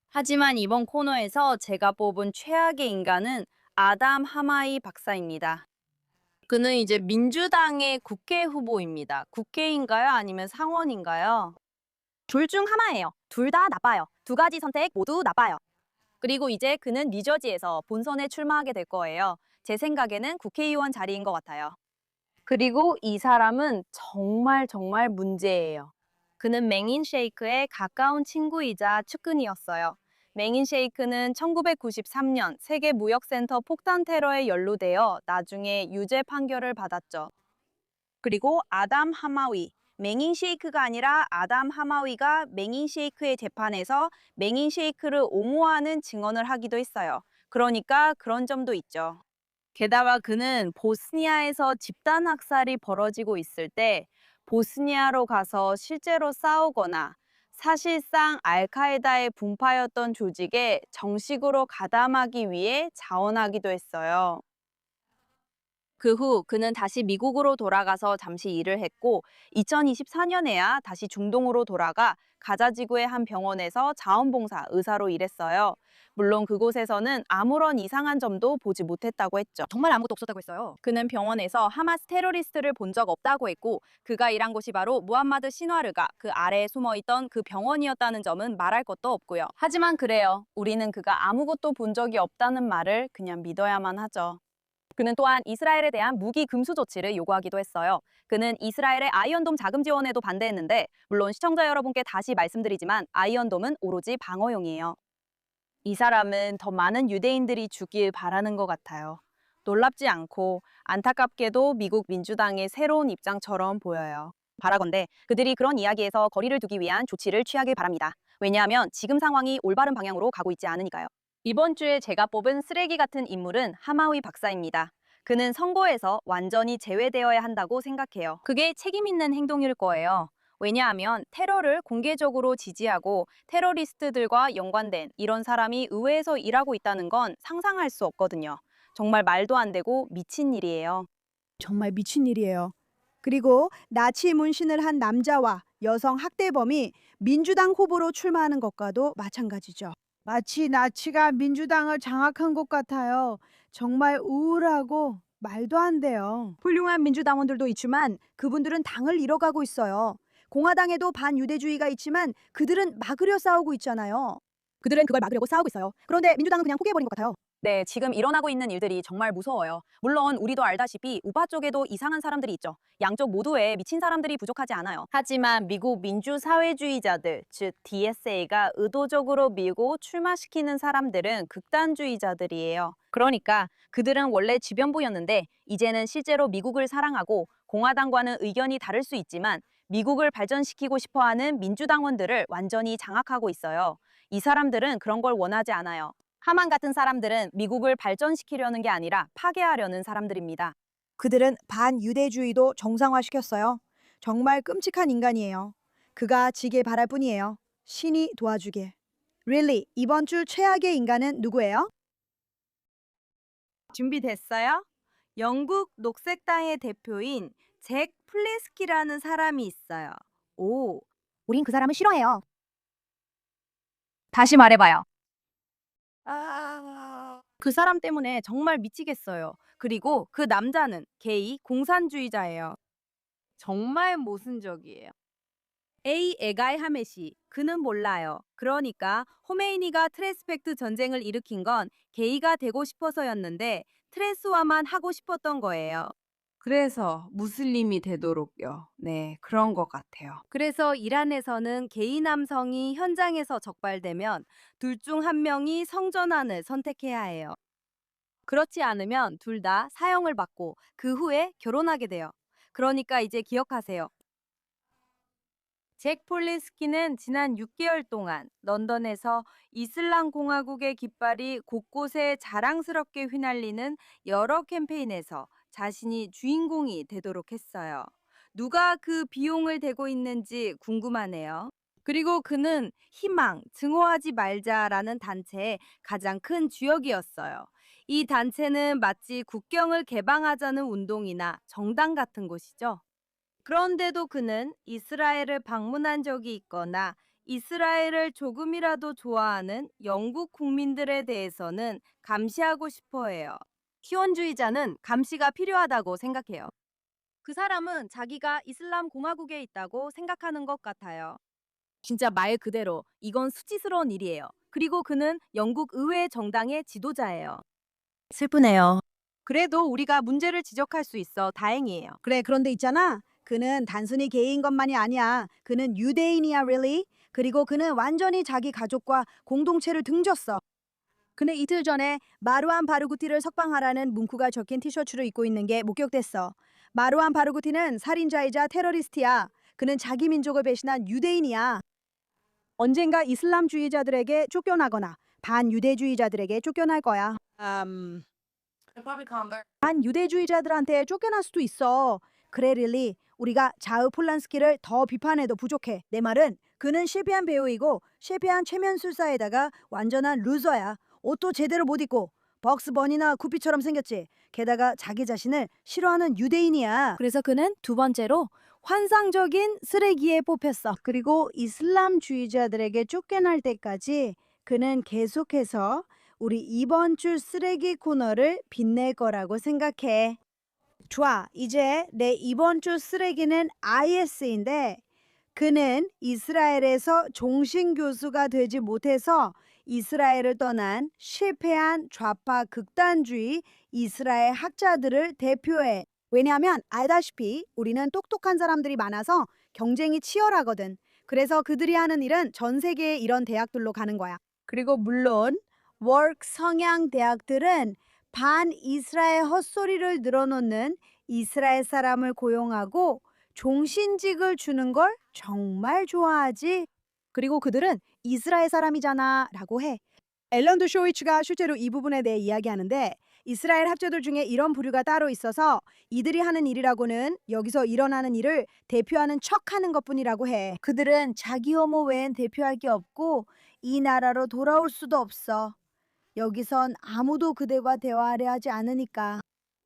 하지만 이번 코너에서 제가 뽑은 최악의 인간은 아담 하마이 박사입니다. 그는 이제 민주당의 국회 후보입니다. 국회인가요? 아니면 상원인가요? 둘 중 하나예요. 둘 다 나빠요. 두 가지 선택 모두 나빠요. 그리고 이제 그는 뉴저지에서 본선에 출마하게 될 거예요. 제 생각에는 국회의원 자리인 것 같아요. 그리고 이 사람은 정말 문제예요. 그는 맹인 셰이크의 가까운 친구이자 측근이었어요. 맹인 셰이크는 1993년 세계무역센터 폭탄 테러에 연루되어 나중에 유죄 판결을 받았죠. 그리고 아담 하마위, 맹인 셰이크가 아니라 아담 하마위가 맹인 셰이크의 재판에서 맹인 셰이크를 옹호하는 증언을 하기도 했어요. 그러니까 그런 점도 있죠. 게다가 그는 보스니아에서 집단 학살이 벌어지고 있을 때 보스니아로 가서 실제로 싸우거나 사실상 알카에다의 분파였던 조직에 정식으로 가담하기 위해 자원하기도 했어요. 그 후 그는 다시 미국으로 돌아가서 잠시 일을 했고 2024년에야 다시 중동으로 돌아가 가자 지구의 한 병원에서 자원봉사 의사로 일했어요. 물론 그곳에서는 아무런 이상한 점도 보지 못했다고 했죠. 정말 아무것도 없었다고 했어요. 그는 병원에서 하마스 테러리스트를 본 적 없다고 했고 그가 일한 곳이 바로 무함마드 신와르가 그 아래에 숨어있던 그 병원이었다는 점은 말할 것도 없고요. 하지만 그래요. 우리는 그가 아무것도 본 적이 없다는 말을 그냥 믿어야만 하죠. 그는 또한 이스라엘에 대한 무기 금수 조치를 요구하기도 했어요. 그는 이스라엘의 아이언돔 자금 지원에도 반대했는데 물론 시청자 여러분께 다시 말씀드리지만 아이언돔은 오로지 방어용이에요. 이 사람은 더 많은 유대인들이 죽길 바라는 것 같아요. 놀랍지 않고 안타깝게도 미국 민주당의 새로운 입장처럼 보여요. 바라건대 그들이 그런 이야기에서 거리를 두기 위한 조치를 취하길 바랍니다. 왜냐하면 지금 상황이 올바른 방향으로 가고 있지 않으니까요. 이번 주에 제가 뽑은 쓰레기 같은 인물은 하마위 박사입니다. 그는 선거에서 완전히 제외되어야 한다고 생각해요. 그게 책임 있는 행동일 거예요. 왜냐하면 테러를 공개적으로 지지하고 테러리스트들과 연관된 이런 사람이 의회에서 일하고 있다는 건 상상할 수 없거든요. 정말 말도 안 되고 미친 일이에요. 정말 미친 일이에요. 그리고 나치 문신을 한 남자와 여성 학대범이 민주당 후보로 출마하는 것과도 마찬가지죠. 마치 나치가 민주당을 장악한 것 같아요. 정말 우울하고 말도 안 돼요. 훌륭한 민주당원들도 있지만 그분들은 당을 잃어가고 있어요. 공화당에도 반유대주의가 있지만 그들은 막으려 싸우고 있잖아요. 그들은 그걸 막으려고 싸우고 있어요. 그런데 민주당은 그냥 포기해버린 것 같아요. 네, 지금 일어나고 있는 일들이 정말 무서워요. 물론 우리도 알다시피 우파 쪽에도 이상한 사람들이 있죠. 양쪽 모두에 미친 사람들이 부족하지 않아요. 하지만 미국 민주사회주의자들, 즉 DSA가 의도적으로 밀고 출마시키는 사람들은 극단주의자들이에요. 그러니까 그들은 원래 지변부였는데 이제는 실제로 미국을 사랑하고 공화당과는 의견이 다를 수 있지만 미국을 발전시키고 싶어하는 민주당원들을 완전히 장악하고 있어요. 이 사람들은 그런 걸 원하지 않아요. 하만 같은 사람들은 미국을 발전시키려는 게 아니라 파괴하려는 사람들입니다. 그들은 반유대주의도 정상화시켰어요. 정말 끔찍한 인간이에요. 그가 지길 바랄 뿐이에요. 신이 도와주길. Really, 이번 주 최악의 인간은 누구예요? 준비됐어요? 영국 녹색당의 대표인 잭 플레스키라는 사람이 있어요. 오, 우린 그 사람을 싫어해요. 다시 말해봐요. 그 사람 때문에 정말 미치겠어요. 그리고 그 남자는 게이 공산주의자예요. 정말 모순적이에요. A. 에가이 하메시. 그는 몰라요. 그러니까 호메이니가 트레스펙트 전쟁을 일으킨 건 게이가 되고 싶어서였는데 트레스화만 하고 싶었던 거예요. 그래서 무슬림이 되도록요. 네, 그런 것 같아요. 그래서 이란에서는 게이 남성이 현장에서 적발되면 둘 중 한 명이 성전환을 선택해야 해요. 그렇지 않으면 둘 다 사형을 받고 그 후에 결혼하게 돼요. 그러니까 이제 기억하세요. 잭 폴리스키는 지난 6개월 동안 런던에서 이슬람 공화국의 깃발이 곳곳에 자랑스럽게 휘날리는 여러 캠페인에서 자신이 주인공이 되도록 했어요. 누가 그 비용을 대고 있는지 궁금하네요. 그리고 그는 희망, 증오하지 말자라는 단체의 가장 큰 주역이었어요. 이 단체는 마치 국경을 개방하자는 운동이나 정당 같은 곳이죠. 그런데도 그는 이스라엘을 방문한 적이 있거나 이스라엘을 조금이라도 좋아하는 영국 국민들에 대해서는 감시하고 싶어 해요. 키원주의자는 감시가 필요하다고 생각해요. 그 사람은 자기가 이슬람 공화국에 있다고 생각하는 것 같아요. 진짜 말 그대로 이건 수치스러운 일이에요. 그리고 그는 영국 의회 정당의 지도자예요. 슬프네요. 그래도 우리가 문제를 지적할 수 있어 다행이에요. 그래, 그런데 있잖아. 그는 단순히 게이인 것만이 아니야. 그는 유대인이야, really? 그리고 그는 완전히 자기 가족과 공동체를 등졌어. 그는 이틀 전에 마루안 바르구티를 석방하라는 문구가 적힌 티셔츠를 입고 있는 게 목격됐어. 마루안 바르구티는 살인자이자 테러리스트야. 그는 자기 민족을 배신한 유대인이야. 언젠가 이슬람주의자들에게 쫓겨나거나 반유대주의자들에게 쫓겨날 거야. 반유대주의자들한테 쫓겨날 수도 있어. 그래, 릴리. 우리가 자흐 폴란스키를 더 비판해도 부족해. 내 말은 그는 실패한 배우이고 실패한 최면술사에다가 완전한 루저야. 옷도 제대로 못 입고 벅스버니나 구피처럼 생겼지. 게다가 자기 자신을 싫어하는 유대인이야. 그래서 그는 두 번째로 환상적인 쓰레기에 뽑혔어. 그리고 이슬람주의자들에게 쫓겨날 때까지 그는 계속해서 우리 이번 주 쓰레기 코너를 빛낼 거라고 생각해. 좋아, 이제 내 이번 주 쓰레기는 IS인데 그는 이스라엘에서 종신교수가 되지 못해서 이스라엘을 떠난 실패한 좌파 극단주의 이스라엘 학자들을 대표해. 왜냐하면 알다시피 우리는 똑똑한 사람들이 많아서 경쟁이 치열하거든. 그래서 그들이 하는 일은 전 세계의 이런 대학들로 가는 거야. 그리고 물론 워크 성향 대학들은 반 이스라엘 헛소리를 늘어놓는 이스라엘 사람을 고용하고 종신직을 주는 걸 정말 좋아하지. 그리고 그들은 이스라엘 사람이잖아 라고 해. 앨런 쇼이츠가 실제로 이 부분에 대해 이야기하는데 이스라엘 학자들 중에 이런 부류가 따로 있어서 이들이 하는 일이라고는 여기서 일어나는 일을 대표하는 척하는 것뿐이라고 해. 그들은 자기 혐오 외엔 대표할 게 없고 이 나라로 돌아올 수도 없어. 여기선 아무도 그들과 대화하려 하지 않으니까.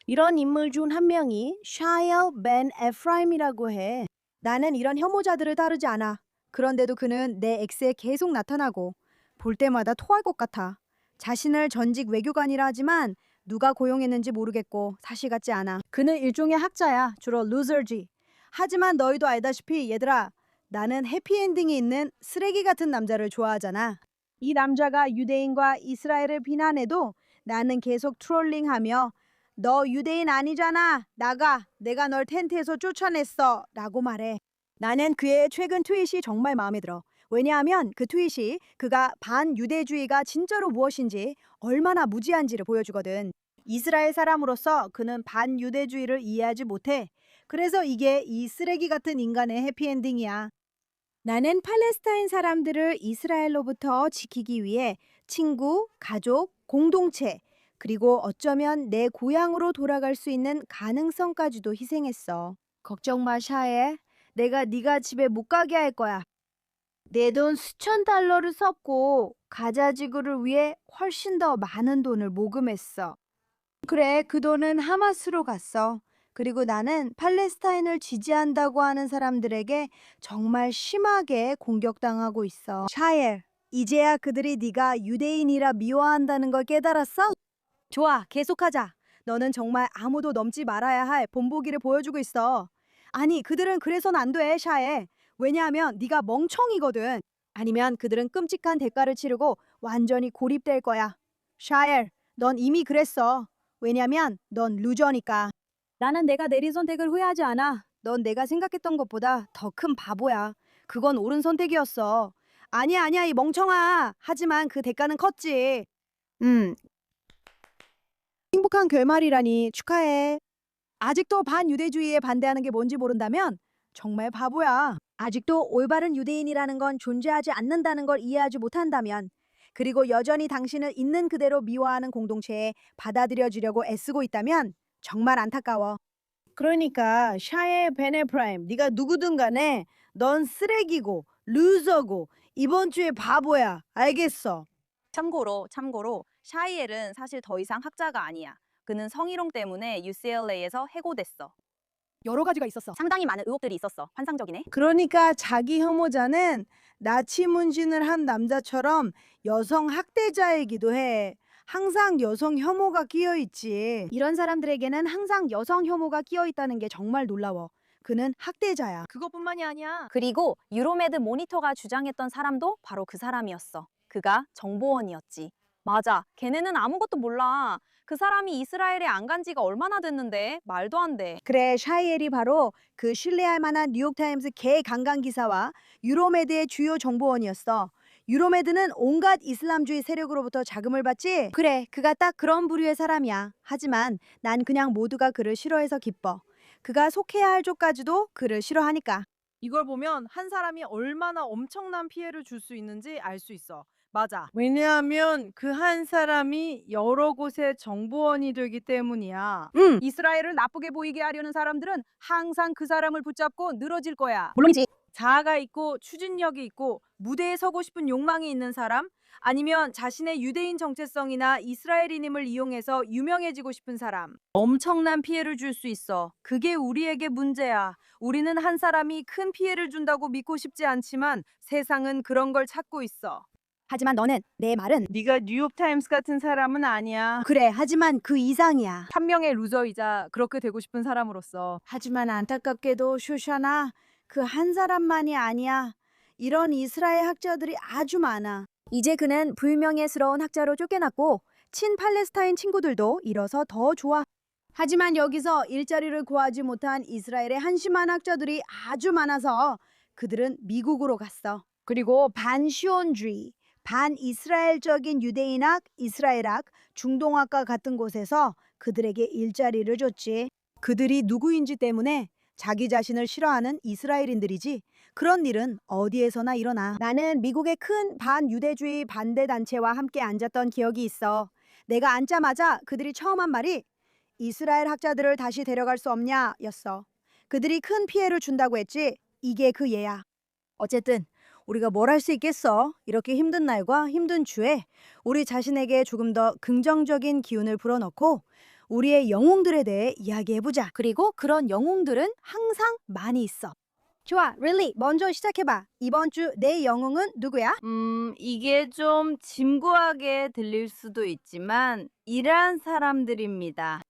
이런 인물 중 한 명이 샤일 벤 에프라임이라고 해. 나는 이런 혐오자들을 따르지 않아. 그런데도 그는 내 엑스에 계속 나타나고 볼 때마다 토할 것 같아. 자신을 전직 외교관이라 하지만 누가 고용했는지 모르겠고 사실 같지 않아. 그는 일종의 학자야. 주로 루저지. 하지만 너희도 알다시피 얘들아, 나는 해피엔딩이 있는 쓰레기 같은 남자를 좋아하잖아. 이 남자가 유대인과 이스라엘을 비난해도 나는 계속 트롤링하며 너 유대인 아니잖아. 나가. 내가 널 텐트에서 쫓아냈어. 라고 말해. 나는 그의 최근 트윗이 정말 마음에 들어. 왜냐하면 그 트윗이 그가 반유대주의가 진짜로 무엇인지 얼마나 무지한지를 보여주거든. 이스라엘 사람으로서 그는 반유대주의를 이해하지 못해. 그래서 이게 이 쓰레기 같은 인간의 해피엔딩이야. 나는 팔레스타인 사람들을 이스라엘로부터 지키기 위해 친구, 가족, 공동체, 그리고 어쩌면 내 고향으로 돌아갈 수 있는 가능성까지도 희생했어. 걱정 마, 샤에. 내가 네가 집에 못 가게 할 거야. 내 돈 수천 달러를 썼고 가자 지구를 위해 훨씬 더 많은 돈을 모금했어. 그래, 그 돈은 하마스로 갔어. 그리고 나는 팔레스타인을 지지한다고 하는 사람들에게 정말 심하게 공격당하고 있어. 샤엘, 이제야 그들이 네가 유대인이라 미워한다는 걸 깨달았어? 좋아, 계속하자. 너는 정말 아무도 넘지 말아야 할 본보기를 보여주고 있어. 아니, 그들은 그래서는 안 돼, 샤에. 왜냐하면 네가 멍청이거든. 아니면 그들은 끔찍한 대가를 치르고 완전히 고립될 거야. 샤엘, 넌 이미 그랬어. 왜냐면 넌 루저니까. 나는 내가 내린 선택을 후회하지 않아. 넌 내가 생각했던 것보다 더 큰 바보야. 그건 옳은 선택이었어. 아니야, 이 멍청아. 하지만 그 대가는 컸지. 행복한 결말이라니 축하해. 아직도 반유대주의에 반대하는 게 뭔지 모른다면 정말 바보야. 아직도 올바른 유대인이라는 건 존재하지 않는다는 걸 이해하지 못한다면, 그리고 여전히 당신을 있는 그대로 미워하는 공동체에 받아들여주려고 애쓰고 있다면 정말 안타까워. 그러니까 샤에 베네프라임, 네가 누구든 간에 넌 쓰레기고 루저고 이번 주에 바보야. 알겠어? 참고로 샤이엘은 사실 더 이상 학자가 아니야. 그는 성희롱 때문에 UCLA에서 해고됐어. 여러 가지가 있었어. 상당히 많은 의혹들이 있었어. 환상적이네. 그러니까 자기 혐오자는 나치 문신을 한 남자처럼 여성 학대자이기도 해. 항상 여성 혐오가 끼어 있지. 이런 사람들에게는 항상 여성 혐오가 끼어 있다는 게 정말 놀라워. 그는 학대자야. 그것뿐만이 아니야. 그리고 유로메드 모니터가 주장했던 사람도 바로 그 사람이었어. 그가 정보원이었지. 맞아. 걔네는 아무것도 몰라. 그 사람이 이스라엘에 안 간 지가 얼마나 됐는데 말도 안 돼. 그래, 샤이엘이 바로 그 신뢰할 만한 뉴욕타임스 개강강 기사와 유로메드의 주요 정보원이었어. 유로메드는 온갖 이슬람주의 세력으로부터 자금을 받지? 그래, 그가 딱 그런 부류의 사람이야. 하지만 난 그냥 모두가 그를 싫어해서 기뻐. 그가 속해야 할 쪽까지도 그를 싫어하니까. 이걸 보면 한 사람이 얼마나 엄청난 피해를 줄 수 있는지 알 수 있어. 맞아. 왜냐하면 그 한 사람이 여러 곳의 정보원이 되기 때문이야. 이스라엘을 나쁘게 보이게 하려는 사람들은 항상 그 사람을 붙잡고 늘어질 거야. 물론이지. 자아가 있고 추진력이 있고 무대에 서고 싶은 욕망이 있는 사람? 아니면 자신의 유대인 정체성이나 이스라엘인임을 이용해서 유명해지고 싶은 사람? 엄청난 피해를 줄 수 있어. 그게 우리에게 문제야. 우리는 한 사람이 큰 피해를 준다고 믿고 싶지 않지만 세상은 그런 걸 찾고 있어. 하지만 너는 내 말은 네가 뉴욕타임스 같은 사람은 아니야. 그래. 하지만 그 이상이야. 한 명의 루저이자 그렇게 되고 싶은 사람으로서 하지만 안타깝게도 슈샤나 그 한 사람만이 아니야. 이런 이스라엘 학자들이 아주 많아. 이제 그는 불명예스러운 학자로 쫓겨났고 친팔레스타인 친구들도 잃어서 더 좋아. 하지만 여기서 일자리를 구하지 못한 이스라엘의 한심한 학자들이 아주 많아서 그들은 미국으로 갔어. 그리고 반시온주의, 반이스라엘적인 유대인학, 이스라엘학, 중동학과 같은 곳에서 그들에게 일자리를 줬지. 그들이 누구인지 때문에 자기 자신을 싫어하는 이스라엘인들이지 그런 일은 어디에서나 일어나. 나는 미국의 큰 반유대주의 반대단체와 함께 앉았던 기억이 있어. 내가 앉자마자 그들이 처음 한 말이 이스라엘 학자들을 다시 데려갈 수 없냐 였어. 그들이 큰 피해를 준다고 했지. 이게 그 예야. 어쨌든 우리가 뭘 할 수 있겠어. 이렇게 힘든 날과 힘든 주에 우리 자신에게 조금 더 긍정적인 기운을 불어넣고 우리의 영웅들에 대해 이야기해보자. 그리고 그런 영웅들은 항상 많이 있어. 좋아, 릴리 먼저 시작해봐. 이번 주 내 영웅은 누구야? 이게 좀 진부하게 들릴 수도 있지만 이란 사람들입니다.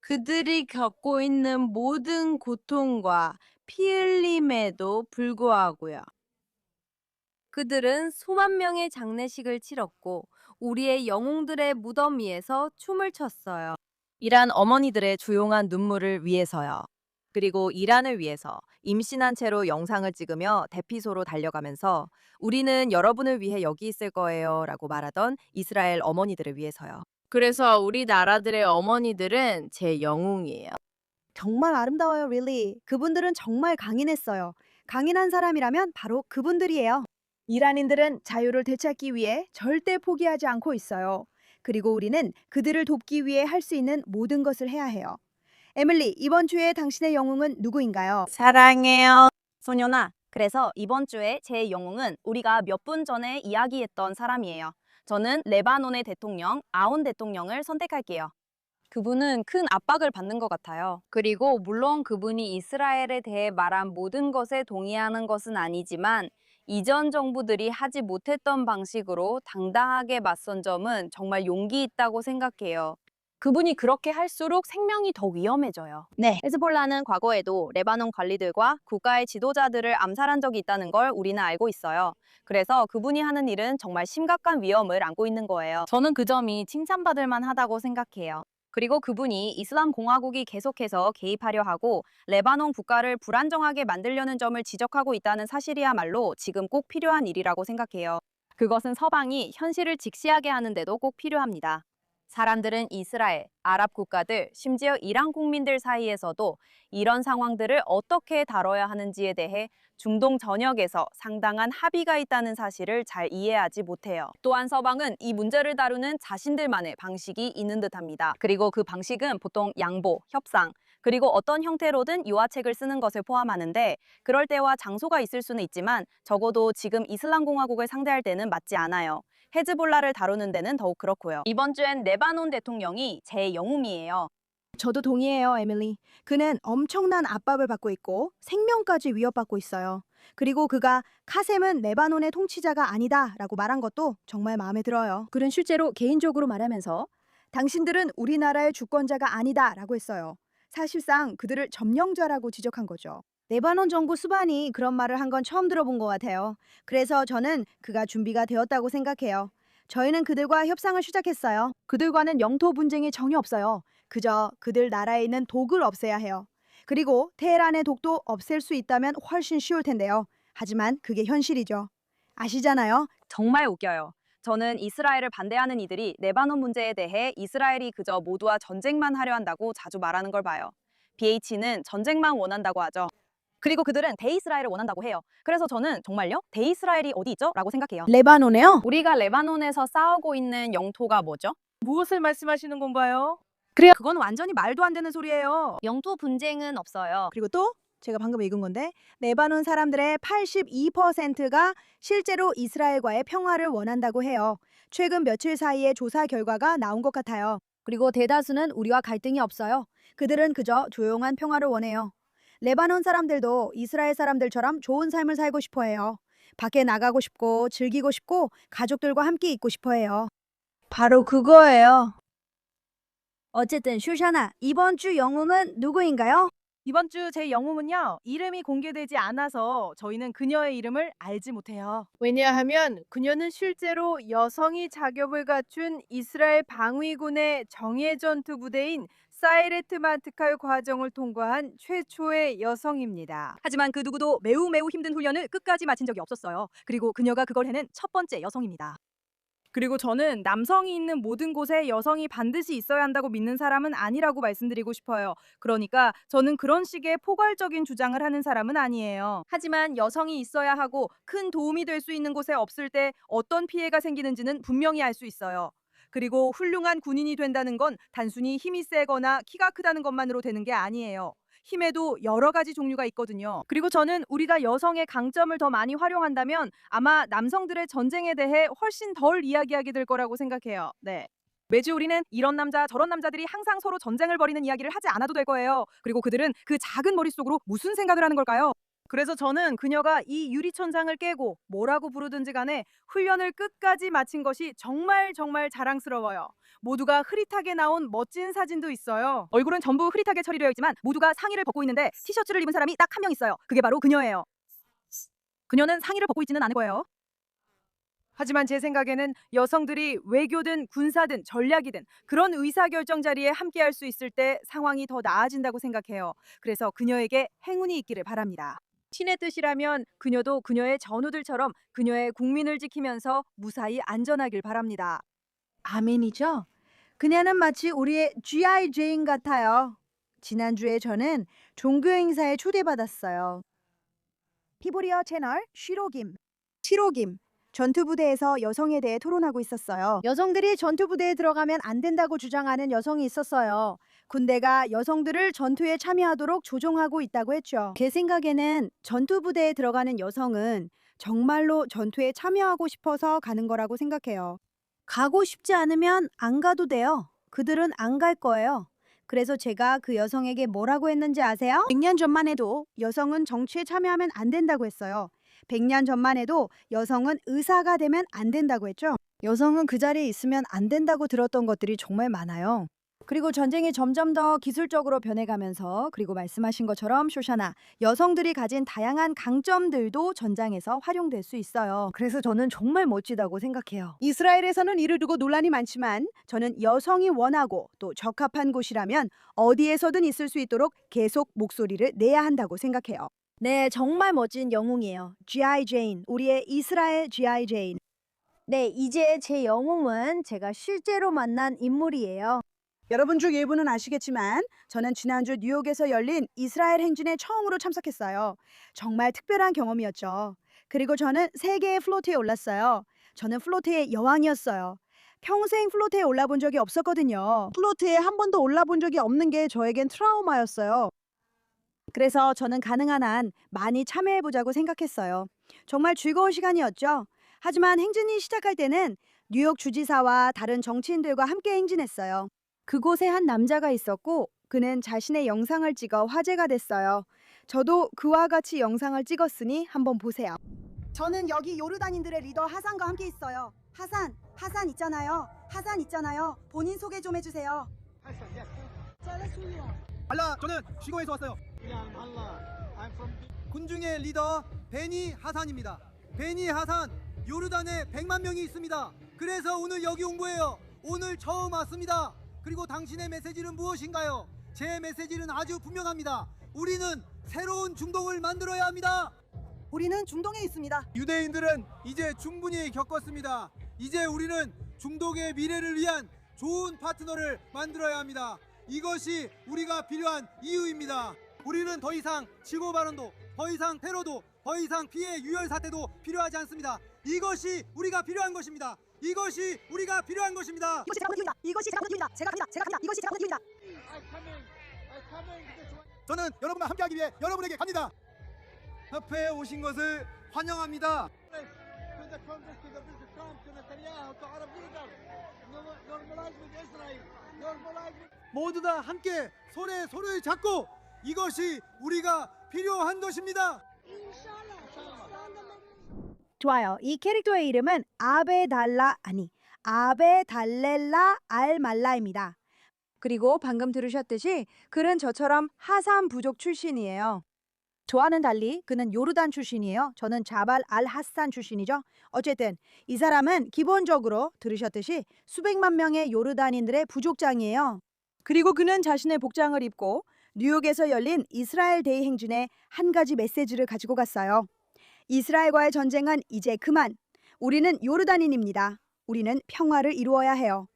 그들이 겪고 있는 모든 고통과 피 흘림에도 불구하고요. 그들은 수만 명의 장례식을 치렀고 우리의 영웅들의 무덤 위에서 춤을 췄어요. 이란 어머니들의 조용한 눈물을 위해서요. 그리고 이란을 위해서 임신한 채로 영상을 찍으며 대피소로 달려가면서 우리는 여러분을 위해 여기 있을 거예요 라고 말하던 이스라엘 어머니들을 위해서요. 그래서 우리 나라들의 어머니들은 제 영웅이에요. 정말 아름다워요, 릴리. 그분들은 정말 강인했어요. 강인한 사람이라면 바로 그분들이에요. 이란인들은 자유를 되찾기 위해 절대 포기하지 않고 있어요. 그리고 우리는 그들을 돕기 위해 할 수 있는 모든 것을 해야 해요. 에밀리, 이번 주에 당신의 영웅은 누구인가요? 사랑해요. 소녀나, 그래서 이번 주에 제 영웅은 우리가 몇 분 전에 이야기했던 사람이에요. 저는 레바논의 대통령, 아온 대통령을 선택할게요. 그분은 큰 압박을 받는 것 같아요. 그리고 물론 그분이 이스라엘에 대해 말한 모든 것에 동의하는 것은 아니지만 이전 정부들이 하지 못했던 방식으로 당당하게 맞선 점은 정말 용기 있다고 생각해요. 그분이 그렇게 할수록 생명이 더 위험해져요. 네. 헤즈볼라는 과거에도 레바논 관리들과 국가의 지도자들을 암살한 적이 있다는 걸 우리는 알고 있어요. 그래서 그분이 하는 일은 정말 심각한 위험을 안고 있는 거예요. 저는 그 점이 칭찬받을 만하다고 생각해요. 그리고 그분이 이슬람 공화국이 계속해서 개입하려 하고 레바논 국가를 불안정하게 만들려는 점을 지적하고 있다는 사실이야말로 지금 꼭 필요한 일이라고 생각해요. 그것은 서방이 현실을 직시하게 하는데도 꼭 필요합니다. 사람들은 이스라엘, 아랍 국가들, 심지어 이란 국민들 사이에서도 이런 상황들을 어떻게 다뤄야 하는지에 대해 중동 전역에서 상당한 합의가 있다는 사실을 잘 이해하지 못해요. 또한 서방은 이 문제를 다루는 자신들만의 방식이 있는 듯합니다. 그리고 그 방식은 보통 양보, 협상, 그리고 어떤 형태로든 유화책을 쓰는 것을 포함하는데 그럴 때와 장소가 있을 수는 있지만 적어도 지금 이슬람 공화국을 상대할 때는 맞지 않아요. 헤즈볼라를 다루는 데는 더욱 그렇고요. 이번 주엔 레바논 대통령이 제 영웅이에요. 저도 동의해요, 에밀리. 그는 엄청난 압박을 받고 있고 생명까지 위협받고 있어요. 그리고 그가 카셈은 레바논의 통치자가 아니다라고 말한 것도 정말 마음에 들어요. 그는 실제로 개인적으로 말하면서 당신들은 우리나라의 주권자가 아니다라고 했어요. 사실상 그들을 점령자라고 지적한 거죠. 레바논 정부 수반이 그런 말을 한 건 처음 들어본 것 같아요. 그래서 저는 그가 준비가 되었다고 생각해요. 저희는 그들과 협상을 시작했어요. 그들과는 영토 분쟁이 전혀 없어요. 그저 그들 나라에 있는 독을 없애야 해요. 그리고 테헤란의 독도 없앨 수 있다면 훨씬 쉬울 텐데요. 하지만 그게 현실이죠. 아시잖아요. 정말 웃겨요. 저는 이스라엘을 반대하는 이들이 레바논 문제에 대해 이스라엘이 그저 모두와 전쟁만 하려 한다고 자주 말하는 걸 봐요. BH는 전쟁만 원한다고 하죠. 그리고 그들은 대이스라엘을 원한다고 해요. 그래서 저는 정말요? 대이스라엘이 어디 있죠? 라고 생각해요. 레바논에요? 우리가 레바논에서 싸우고 있는 영토가 뭐죠? 무엇을 말씀하시는 건가요? 그래요. 그건 완전히 말도 안 되는 소리예요. 영토 분쟁은 없어요. 그리고 또 제가 방금 읽은 건데 레바논 사람들의 82%가 실제로 이스라엘과의 평화를 원한다고 해요. 최근 며칠 사이에 조사 결과가 나온 것 같아요. 그리고 대다수는 우리와 갈등이 없어요. 그들은 그저 조용한 평화를 원해요. 레바논 사람들도 이스라엘 사람들처럼 좋은 삶을 살고 싶어 해요. 밖에 나가고 싶고 즐기고 싶고 가족들과 함께 있고 싶어 해요. 바로 그거예요. 어쨌든 슈샤나, 이번 주 영웅은 누구인가요? 이번 주 제 영웅은요, 이름이 공개되지 않아서 저희는 그녀의 이름을 알지 못해요. 왜냐하면 그녀는 실제로 여성이 자격을 갖춘 이스라엘 방위군의 정예 전투 부대인 사이레트 마트칼 과정을 통과한 최초의 여성입니다. 하지만 그 누구도 매우 힘든 훈련을 끝까지 마친 적이 없었어요. 그리고 그녀가 그걸 해낸 첫 번째 여성입니다. 그리고 저는 남성이 있는 모든 곳에 여성이 반드시 있어야 한다고 믿는 사람은 아니라고 말씀드리고 싶어요. 그러니까 저는 그런 식의 포괄적인 주장을 하는 사람은 아니에요. 하지만 여성이 있어야 하고 큰 도움이 될 수 있는 곳에 없을 때 어떤 피해가 생기는지는 분명히 알 수 있어요. 그리고 훌륭한 군인이 된다는 건 단순히 힘이 세거나 키가 크다는 것만으로 되는 게 아니에요. 힘에도 여러 가지 종류가 있거든요. 그리고 저는 우리가 여성의 강점을 더 많이 활용한다면 아마 남성들의 전쟁에 대해 훨씬 덜 이야기하게 될 거라고 생각해요. 네. 매주 우리는 이런 남자 저런 남자들이 항상 서로 전쟁을 벌이는 이야기를 하지 않아도 될 거예요. 그리고 그들은 그 작은 머릿속으로 무슨 생각을 하는 걸까요? 그래서 저는 그녀가 이 유리천장을 깨고 뭐라고 부르든지 간에 훈련을 끝까지 마친 것이 정말 자랑스러워요. 모두가 흐릿하게 나온 멋진 사진도 있어요. 얼굴은 전부 흐릿하게 처리되어 있지만 모두가 상의를 벗고 있는데 티셔츠를 입은 사람이 딱 한 명 있어요. 그게 바로 그녀예요. 그녀는 상의를 벗고 있지는 않을 거예요. 하지만 제 생각에는 여성들이 외교든 군사든 전략이든 그런 의사결정 자리에 함께할 수 있을 때 상황이 더 나아진다고 생각해요. 그래서 그녀에게 행운이 있기를 바랍니다. 신의 뜻이라면 그녀도 그녀의 전우들처럼 그녀의 국민을 지키면서 무사히 안전하길 바랍니다. 아멘이죠? 그녀는 마치 우리의 G.I. 제인 같아요. 지난주에 저는 종교 행사에 초대받았어요. 히브리어 채널 쉬로김, 시로김 전투부대에서 여성에 대해 토론하고 있었어요. 여성들이 전투부대에 들어가면 안 된다고 주장하는 여성이 있었어요. 군대가 여성들을 전투에 참여하도록 조종하고 있다고 했죠. 제 생각에는 전투부대에 들어가는 여성은 정말로 전투에 참여하고 싶어서 가는 거라고 생각해요. 가고 싶지 않으면 안 가도 돼요. 그들은 안 갈 거예요. 그래서 제가 그 여성에게 뭐라고 했는지 아세요? 100년 전만 해도 여성은 정치에 참여하면 안 된다고 했어요. 100년 전만 해도 여성은 의사가 되면 안 된다고 했죠. 여성은 그 자리에 있으면 안 된다고 들었던 것들이 정말 많아요. 그리고 전쟁이 점점 더 기술적으로 변해가면서 그리고 말씀하신 것처럼 쇼샤나, 여성들이 가진 다양한 강점들도 전장에서 활용될 수 있어요. 그래서 저는 정말 멋지다고 생각해요. 이스라엘에서는 이를 두고 논란이 많지만 저는 여성이 원하고 또 적합한 곳이라면 어디에서든 있을 수 있도록 계속 목소리를 내야 한다고 생각해요. 네, 정말 멋진 영웅이에요. G.I. 제인, 우리의 이스라엘 G.I. 제인. 네, 이제 제 영웅은 제가 실제로 만난 인물이에요. 여러분 중 일부는 아시겠지만 저는 지난주 뉴욕에서 열린 이스라엘 행진에 처음으로 참석했어요. 정말 특별한 경험이었죠. 그리고 저는 세계의 플로트에 올랐어요. 저는 플로트의 여왕이었어요. 평생 플로트에 올라본 적이 없었거든요. 플로트에 한 번도 올라본 적이 없는 게 저에겐 트라우마였어요. 그래서 저는 가능한 한 많이 참여해보자고 생각했어요. 정말 즐거운 시간이었죠. 하지만 행진이 시작할 때는 뉴욕 주지사와 다른 정치인들과 함께 행진했어요. 그곳에 한 남자가 있었고 그는 자신의 영상을 찍어 화제가 됐어요. 저도 그와 같이 영상을 찍었으니 한번 보세요. 저는 여기 요르단인들의 리더 하산과 함께 있어요. 하산 있잖아요. 본인 소개 좀 해주세요. 알라, 저는 시공에서 왔어요. 군중의 리더 베니 하산입니다. 베니 하산, 요르단에 100만 명이 있습니다. 그래서 오늘 여기 온 거예요. 오늘 처음 왔습니다. 그리고 당신의 메시지는 무엇인가요? 제 메시지는 아주 분명합니다. 우리는 새로운 중동을 만들어야 합니다. 우리는 중동에 있습니다. 유대인들은 이제 충분히 겪었습니다. 이제 우리는 중동의 미래를 위한 좋은 파트너를 만들어야 합니다. 이것이 우리가 필요한 이유입니다. 우리는 더 이상 치고발언도, 더 이상 테러도, 더 이상 피해 유혈 사태도 필요하지 않습니다. 이것이 우리가 필요한 것입니다. 이것이 우리가 필요한 것입니다. 이것이 제가 보는 길입니다. 이것이 제가 보는 길입니다. 제가 갑니다. 이것이 제가 보는 길입니다. 저는 여러분과 함께하기 위해 여러분에게 갑니다. 협회에 오신 것을 환영합니다. 모두 다 함께 손에 손을 잡고 이것이 우리가 필요한 것입니다. 좋아요. 이 캐릭터의 이름은 아베달렐라 알말라입니다. 그리고 방금 들으셨듯이 그는 저처럼 하삼 부족 출신이에요. 저와는 달리 그는 요르단 출신이에요. 저는 자발 알 하산 출신이죠. 어쨌든 이 사람은 기본적으로 들으셨듯이 수백만 명의 요르단인들의 부족장이에요. 그리고 그는 자신의 복장을 입고 뉴욕에서 열린 이스라엘 데이 행진에 한 가지 메시지를 가지고 갔어요. 이스라엘과의 전쟁은 이제 그만. 우리는 요르단인입니다. 우리는 평화를 이루어야 해요.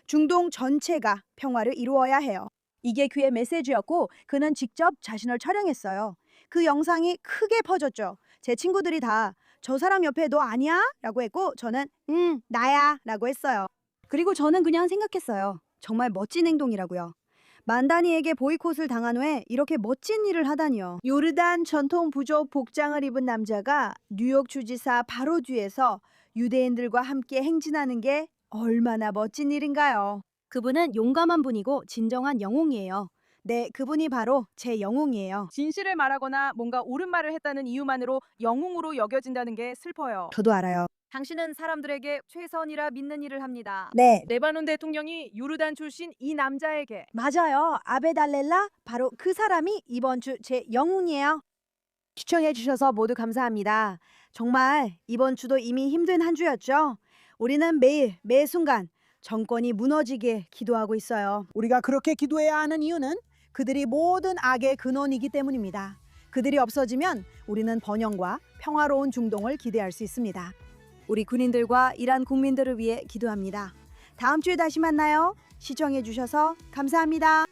중동 전체가 평화를 이루어야 해요. 이게 그의 메시지였고 그는 직접 자신을 촬영했어요. 그 영상이 크게 퍼졌죠. 제 친구들이 다 저 사람 옆에 너 아니야? 라고 했고 저는 나야 라고 했어요. 그리고 저는 그냥 생각했어요. 정말 멋진 행동이라고요. 만다니에게 보이콧을 당한 후에 이렇게 멋진 일을 하다니요. 요르단 전통 부족 복장을 입은 남자가 뉴욕 주지사 바로 뒤에서 유대인들과 함께 행진하는 게 얼마나 멋진 일인가요? 그분은 용감한 분이고 진정한 영웅이에요. 네, 그분이 바로 제 영웅이에요. 진실을 말하거나 뭔가 옳은 말을 했다는 이유만으로 영웅으로 여겨진다는 게 슬퍼요. 저도 알아요. 당신은 사람들에게 최선이라 믿는 일을 합니다. 네, 레바논 대통령이 요르단 출신 이 남자에게 맞아요. 아베달렐라 바로 그 사람이 이번 주 제 영웅이에요. 시청해 주셔서 모두 감사합니다. 정말 이번 주도 이미 힘든 한 주였죠. 우리는 매일 매 순간 정권이 무너지게 기도하고 있어요. 우리가 그렇게 기도해야 하는 이유는 그들이 모든 악의 근원이기 때문입니다. 그들이 없어지면 우리는 번영과 평화로운 중동을 기대할 수 있습니다. 우리 군인들과 이란 국민들을 위해 기도합니다. 다음 주에 다시 만나요. 시청해 주셔서 감사합니다.